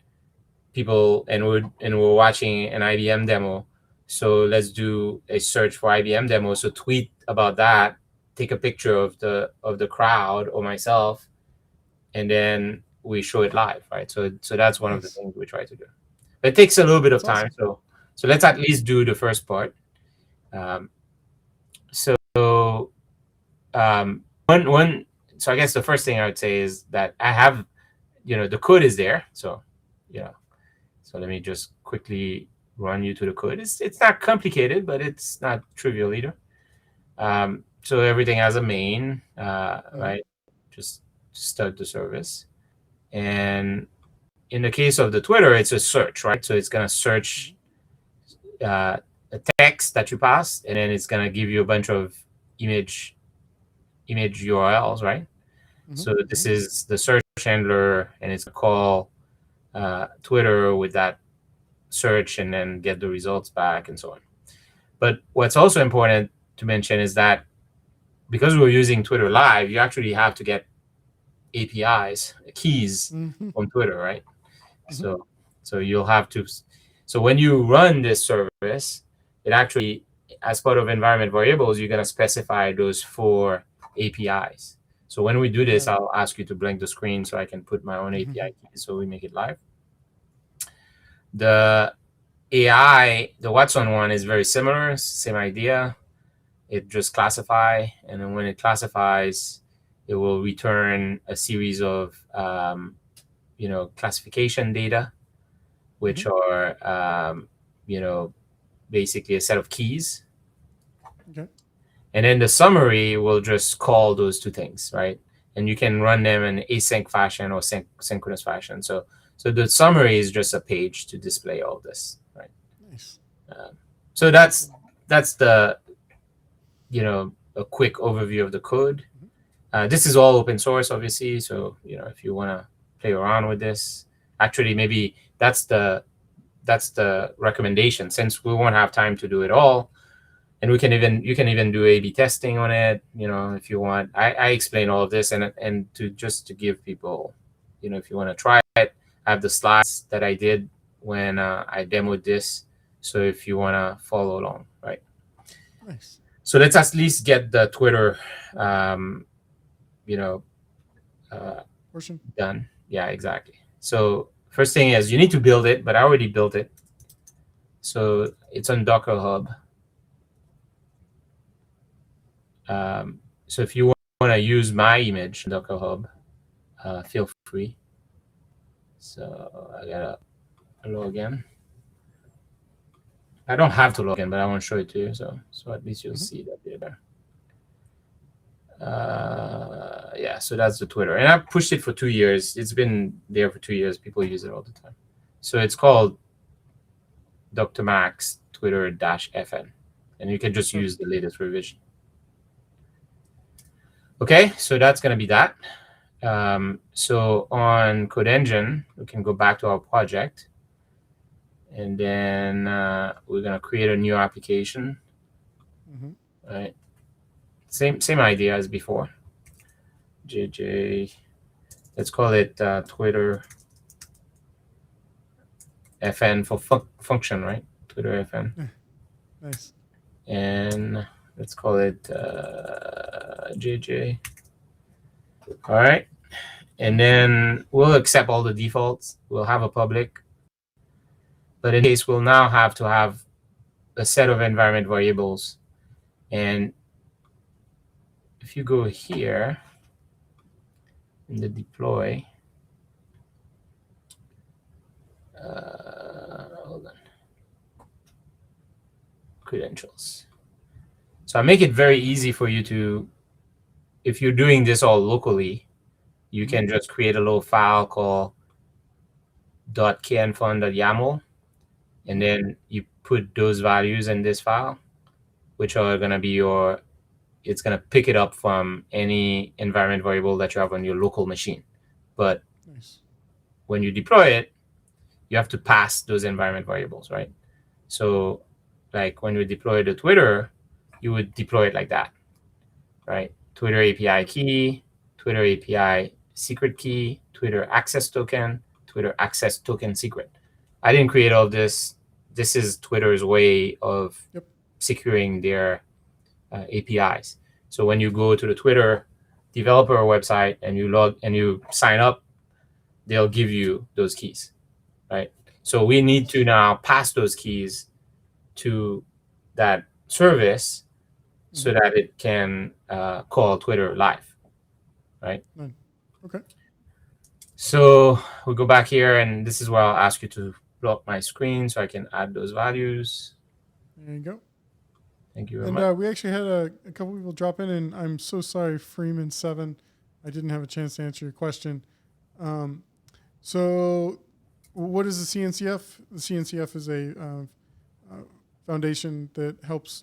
S2: people, and we're watching an IBM demo. So let's do a search for IBM demo. So tweet about that, take a picture of the crowd or myself, and then we show it live, right? So that's one of the things we try to do. But it takes a little bit of time. Awesome. So let's at least do the first part. So I guess the first thing I would say is that I have, the code is there. So let me just quickly run you to the code. It's not complicated, but it's not trivial either. So everything has a main, right? Just start the service. And in the case of the Twitter, it's a search, right? So it's going to search a text that you pass, and then it's going to give you a bunch of image URLs, right? So this is the search handler, and it's going to call Twitter with that search and then get the results back and so on. But what's also important to mention is that because we're using Twitter Live, you actually have to get APIs keys
S1: Mm-hmm.
S2: from Twitter, right?
S1: Mm-hmm.
S2: So you'll have to. So when you run this service, it actually, as part of environment variables, you're gonna specify those 4 APIs. So when we do this, I'll ask you to blank the screen so I can put my own API keys so we make it live. The AI, the Watson one is very similar, same idea. It just classify, and then when it classifies, it will return a series of classification data, which are basically a set of keys.
S1: Okay.
S2: And then the summary will just call those 2 things, right? And you can run them in async fashion or synchronous fashion. So the summary is just a page to display all this, right?
S1: Nice.
S2: So that's the a quick overview of the code. This is all open source, obviously. So if you want to play around with this, actually maybe that's the recommendation, since we won't have time to do it all. And you can even do A/B testing on it, if you want. I explain all of this, and to give people, if you want to try it, I have the slides that I did when I demoed this. So if you want to follow along, right?
S1: Nice.
S2: So let's at least get the Twitter,
S1: Portion.
S2: done. Yeah, exactly. So first thing is you need to build it, but I already built it. So it's on Docker Hub. So if you want to use my image in Docker Hub, feel free. So I gotta log in. I don't have to log in, but I want to show it to you. So at least you'll see that there. Yeah, so that's the Twitter. And I pushed it for 2 years. It's been there for 2 years. People use it all the time. So it's called Dr. Max Twitter-FN. And you can just use the latest revision. Okay, so that's going to be that. So on Code Engine, we can go back to our project. And then we're going to create a new application. Right. Same idea as before. JJ, let's call it Twitter FN for function, right? Twitter FN.
S1: Yeah. Nice.
S2: And let's call it JJ. All right. And then we'll accept all the defaults. We'll have a public. But in case, we'll now have to have a set of environment variables. And if you go here in the deploy, hold on, credentials. So I make it very easy for you to, if you're doing this all locally, you can just create a little file called .knfun.yaml, and then you put those values in this file, which are going to be it's going to pick it up from any environment variable that you have on your local machine. But when you deploy it, you have to pass those environment variables, right? So like when we deploy the Twitter, you would deploy it like that, right? Twitter API key, Twitter API secret key, Twitter access token, Twitter access token secret. I didn't create all this. This is Twitter's way of securing their APIs. So when you go to the Twitter developer website and you sign up, they'll give you those keys, right? So we need to now pass those keys to that service so that it can call Twitter live, right?
S1: Okay.
S2: So we go back here, and this is where I'll ask you to block my screen so I can add those values.
S1: There you go.
S2: Thank you very much.
S1: And we actually had a couple people drop in, and I'm so sorry, Freeman7, I didn't have a chance to answer your question. So what is the Cncf? The Cncf is a foundation that helps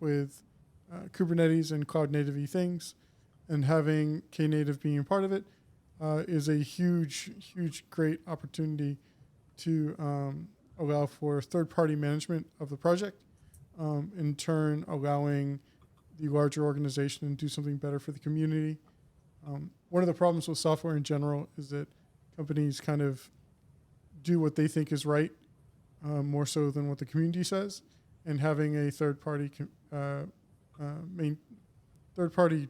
S1: with Kubernetes and cloud native things, and having Knative being a part of it is a huge, great opportunity to allow for third-party management of the project, in turn allowing the larger organization to do something better for the community. One of the problems with software in general is that companies kind of do what they think is right, more so than what the community says, and having a third-party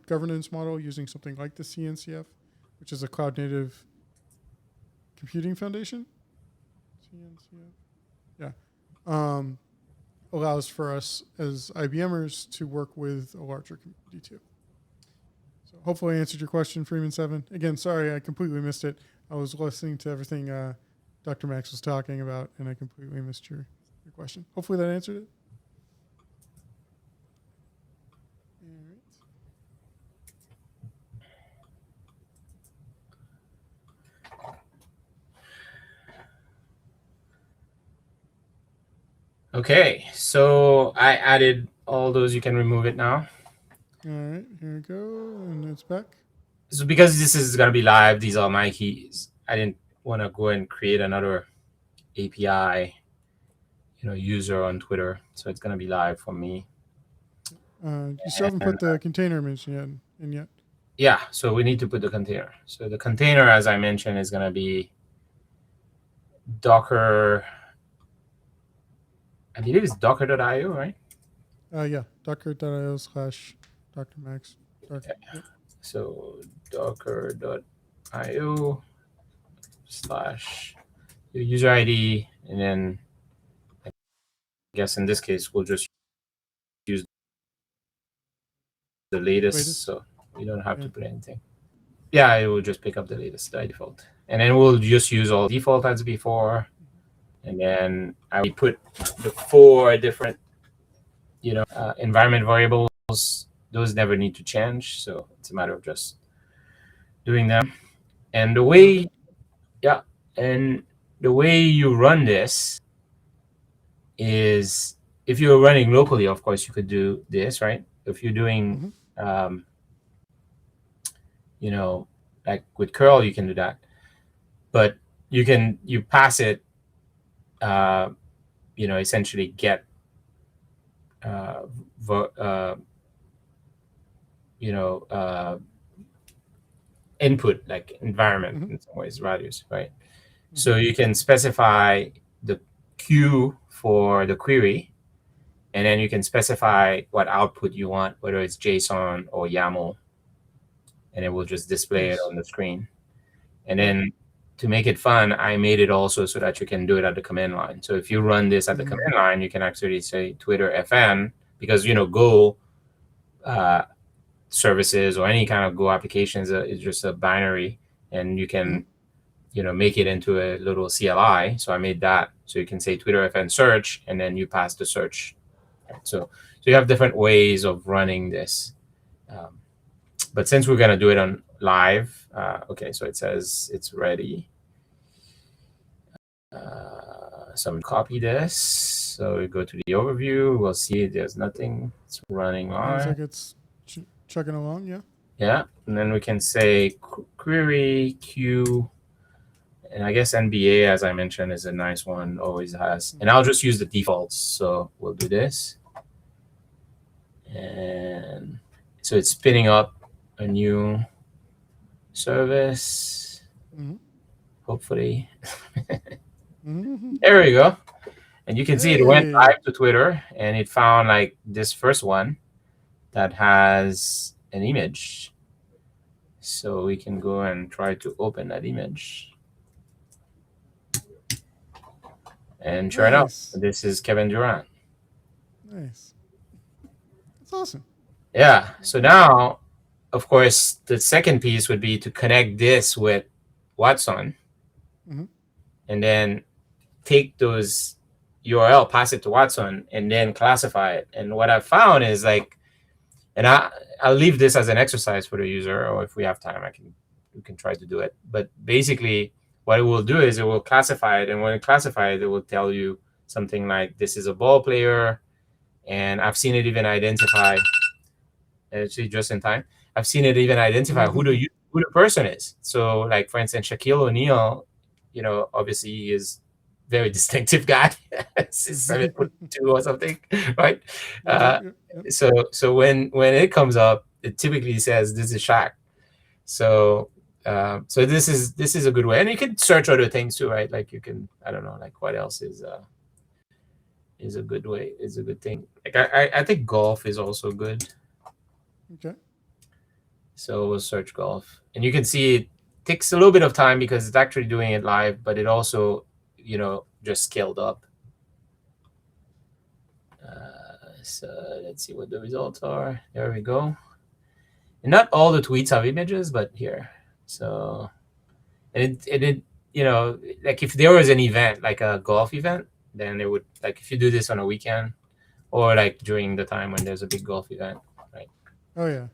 S1: governance model using something like the Cncf, which is a cloud-native computing foundation. Cncf, yeah, allows for us as IBMers to work with a larger community too. So hopefully I answered your question, Freeman7. Again, sorry, I completely missed it. I was listening to everything Dr. Max was talking about, and I completely missed your question. Hopefully that answered it.
S2: Okay, so I added all those. You can remove it now.
S1: All right, here we go, and it's back.
S2: So because this is going to be live, these are my keys. I didn't want to go and create another API, user on Twitter. So it's going to be live for me.
S1: You still haven't put the container image in yet.
S2: Yeah, so we need to put the container. So the container, as I mentioned, is going to be Docker. I believe it's docker.io, right?
S1: Yeah, docker.io/Dr. Max.
S2: Okay. Yep. So docker.io / your user ID, and then I guess in this case we'll just use the latest. So you don't have to put anything. Yeah, it will just pick up the latest by default, and then we'll just use all default as before. And then I will put the 4 different, environment variables. Those never need to change, so it's a matter of just doing them. And the way you run this is, if you're running locally, of course, you could do this, right? If you're doing, like with curl, you can do that. But you pass it, essentially get, input, like environment in some ways, values, right? So you can specify the queue for the query, and then you can specify what output you want, whether it's JSON or YAML, and it will just display it on the screen. And then to make it fun, I made it also so that you can do it at the command line. So if you run this at the command line, you can actually say Twitter FN, because Go services or any kind of Go applications is just a binary, and you can make it into a little CLI. So I made that, so you can say Twitter FN search, and then you pass the search. So you have different ways of running this. But since we're going to do it on live, okay, so it says it's ready. So I'm going to copy this. So we go to the overview. We'll see there's nothing. It's running on.
S1: Looks like it's chugging along, yeah.
S2: Yeah, and then we can say query queue. And I guess NBA, as I mentioned, is a nice one, always has. And I'll just use the defaults. So we'll do this. And so it's spinning up a new service, hopefully. There we go. And you can see it went live to Twitter, and it found like this first one that has an image. So we can go and try to open that image. And sure enough, this is Kevin Durant.
S1: Nice. That's awesome.
S2: Yeah. So now, of course, the second piece would be to connect this with Watson, and then take those URL, pass it to Watson, and then classify it. And what I've found is like, and I'll leave this as an exercise for the user, or if we have time, we can try to do it. But basically, what it will do is it will classify it, and when it classifies it, will tell you something like, this is a ball player, and I've seen it even identify. Actually, just in time, I've seen it even identify who the person is. So, like for instance, Shaquille O'Neal, obviously he is very distinctive guy, 7'2" or something, right? So when it comes up, it typically says this is Shaq. So so this is a good way, and you can search other things too, right? Like you can, I don't know, like what else is a good way, is a good thing. Like I think golf is also good.
S1: Okay.
S2: So we'll search golf, and you can see it takes a little bit of time because it's actually doing it live, but it also, just scaled up. So let's see what the results are. There we go. And not all the tweets have images, but here. So, and it like if there was an event, like a golf event, then it would, like if you do this on a weekend or like during the time when there's a big golf event, right?
S1: Oh yeah.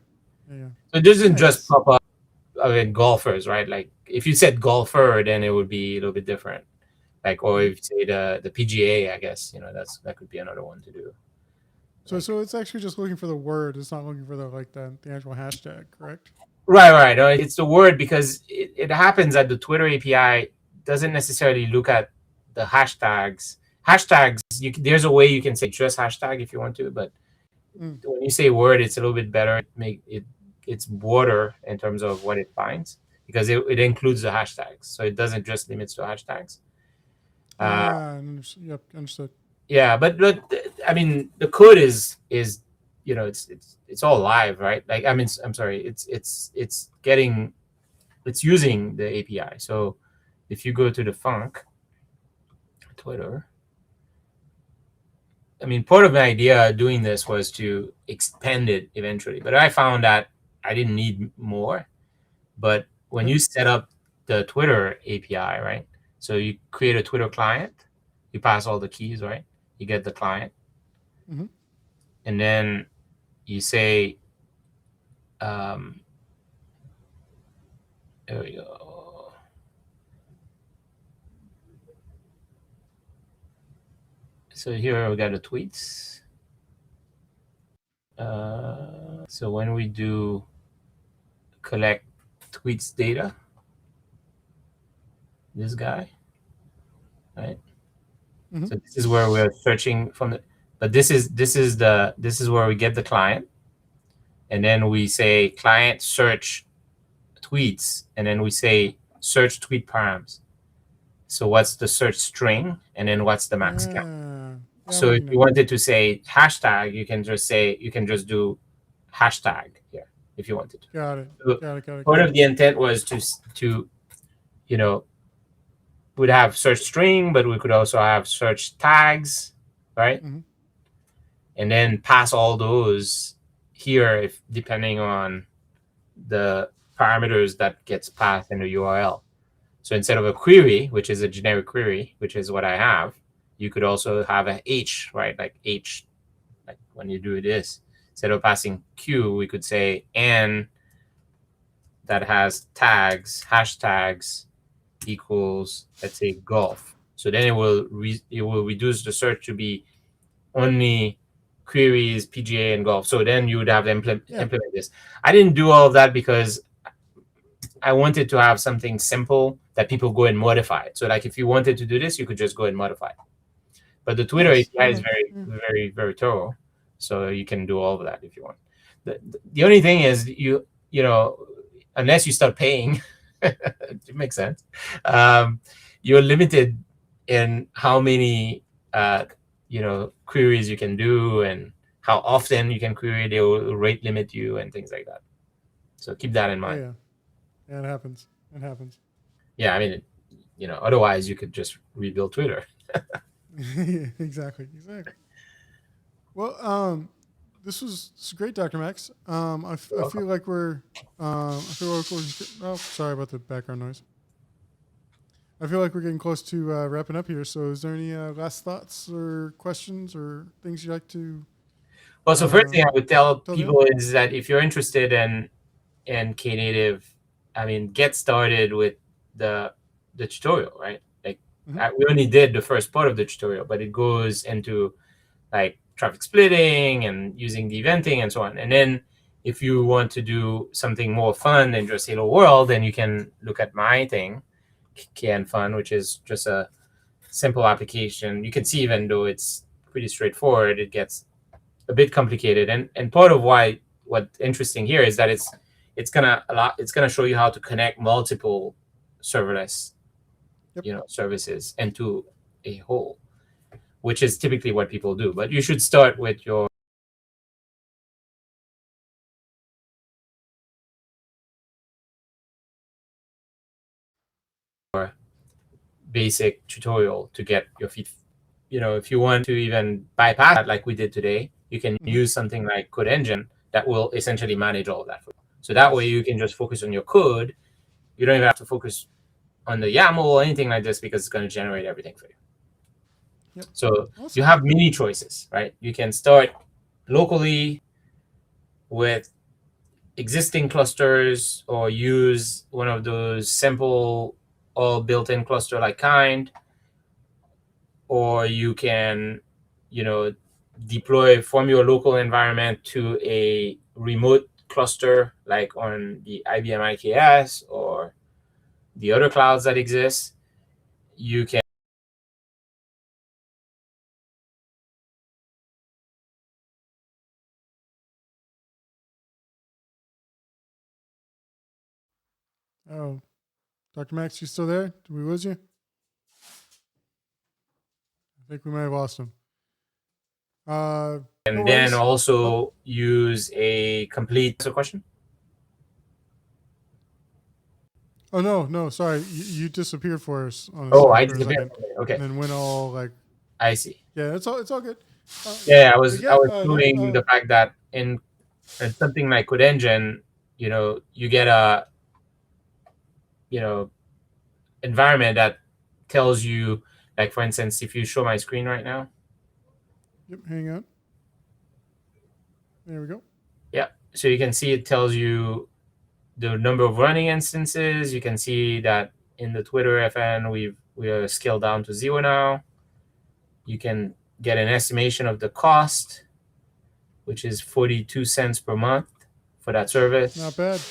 S1: Yeah.
S2: So it doesn't just
S1: Nice.
S2: pop up, golfers, right? Like if you said golfer, then it would be a little bit different. Like, or if you say the PGA, I guess, that could be another one to do.
S1: So it's actually just looking for the word. It's not looking for the actual hashtag, correct?
S2: Right. No, it's the word, because it happens that the Twitter API doesn't necessarily look at the hashtags. Hashtags, there's a way you can say just hashtag if you want to, but when you say word, it's a little bit better. It's broader in terms of what it finds, because it includes the hashtags, so it doesn't just limit to hashtags.
S1: Yep, understood.
S2: Yeah, but I mean, the code is it's all live, right? Like, I mean, I'm sorry, it's using the API. So if you go to the func Twitter, I mean, part of my idea doing this was to expand it eventually, but I found that I didn't need more. But when you set up the Twitter API, right? So you create a Twitter client, you pass all the keys, right? You get the client, and then you say, there we go. So here we got the tweets. So when we do collect tweets data, this guy, right? So this is where we're searching from but this is where we get the client, and then we say client search tweets, and then we say search tweet params. So what's the search string, and then what's the max count? So if you wanted to say hashtag, you can just do hashtag here if you wanted to.
S1: Got it.
S2: So
S1: Got it.
S2: Part of the intent was to we'd have search string, but we could also have search tags, right? And then pass all those here, if depending on the parameters that gets passed in the URL. So instead of a query, which is a generic query, which is what I have, you could also have a H, right? Like H, like when you do this, instead of passing Q, we could say N that has tags, hashtags equals, let's say, golf. So then it will reduce the search to be only queries, PGA, and golf. So then you would have to implement this. I didn't do all of that because I wanted to have something simple that people go and modify it. So like if you wanted to do this, you could just go and modify it. But the Twitter API is very, very, very thorough. So you can do all of that if you want. The only thing is unless you start paying, it makes sense. You're limited in how many queries you can do and how often you can query. They will rate limit you and things like that. So keep that in mind.
S1: Yeah, it happens.
S2: Yeah, I mean, otherwise you could just rebuild Twitter.
S1: Exactly. Well, this was great, Dr. Max. I feel like we're sorry about the background noise. I feel like we're getting close to wrapping up here. So is there any last thoughts or questions or things you'd like to?
S2: Well, so first thing I would tell people is that if you're interested in Knative, I mean, get started with the tutorial, right? Like we only did the first part of the tutorial, but it goes into like traffic splitting and using the eventing and so on. And then if you want to do something more fun than just Hello World, then you can look at my thing, KN Fun, which is just a simple application. You can see, even though it's pretty straightforward, it gets a bit complicated. And part of what's interesting here is that it's gonna show you how to connect multiple serverless services into a whole, which is typically what people do. But you should start with your basic tutorial to get your feet. If you want to even bypass that like we did today, you can use something like Code Engine that will essentially manage all of that for you. So that way you can just focus on your code. You don't even have to focus on the YAML or anything like this, because it's going to generate everything for you.
S1: Yep.
S2: So
S1: Awesome.
S2: you have many choices, right? You can start locally with existing clusters, or use one of those simple all built-in cluster like kind, or you can deploy from your local environment to a remote cluster like on the IBM IKS or the other clouds that exist. You can
S1: Oh, Dr. Max, you still there? Did we lose you? I think we might have lost him.
S2: and
S1: no
S2: then
S1: worries.
S2: also use a complete question.
S1: Oh no, sorry, you disappeared for us on a
S2: Oh, I
S1: for a second.
S2: Okay.
S1: And then went all like.
S2: I see.
S1: Yeah, it's all good.
S2: Yeah, I was
S1: no,
S2: showing the fact that in something like Code Engine, you get a environment that tells you, like, for instance, if you show my screen right now.
S1: Yep, hang on. There we go.
S2: Yeah, so you can see it tells you the number of running instances. You can see that in the Twitter FN, we are scaled down to 0 now. You can get an estimation of the cost, which is 42 cents per month for that service.
S1: Not bad.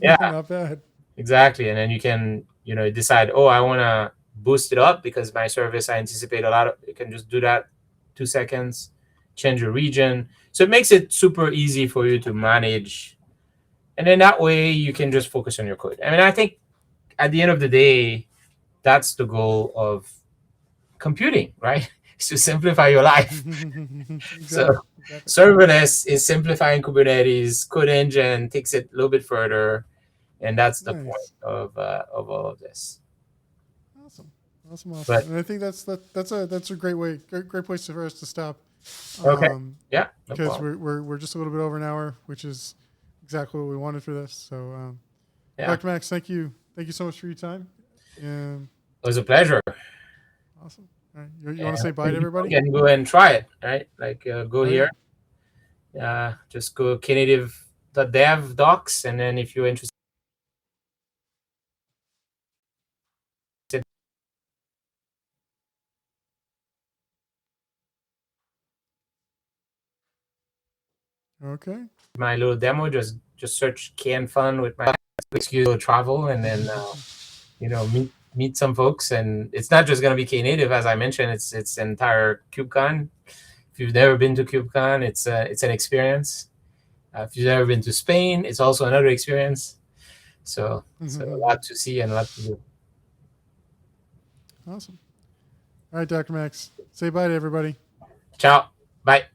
S2: Yeah,
S1: not bad.
S2: Exactly. And then you can decide, oh, I want to boost it up because my service, I anticipate a lot of. You can just do that 2 seconds, change your region. So it makes it super easy for you to manage. And then that way you can just focus on your code. I mean, I think at the end of the day, that's the goal of computing, right? Is to simplify your life.
S1: Exactly.
S2: So serverless is simplifying Kubernetes. Code Engine takes it a little bit further. And that's the point of all of this.
S1: Awesome. But, and I think that's a great way, great place for us to stop.
S2: Okay. Yeah.
S1: Because we're just a little bit over an hour, which is exactly what we wanted for this. So, Dr. Max, thank you so much for your time.
S2: It was a pleasure.
S1: Awesome. All right. You want to say bye to everybody?
S2: You can go and try it, right? Like go here. Just go knative.dev docs, and then if you're interested.
S1: Okay.
S2: My little demo, just search Fun with my excuse travel, and then meet some folks. And it's not just going to be Knative, as I mentioned. It's entire KubeCon. If you've never been to KubeCon, it's an experience. If you've never been to Spain, it's also another experience. So a lot to see and a lot to do.
S1: Awesome. All right, Dr. Max, say bye to everybody.
S2: Ciao. Bye.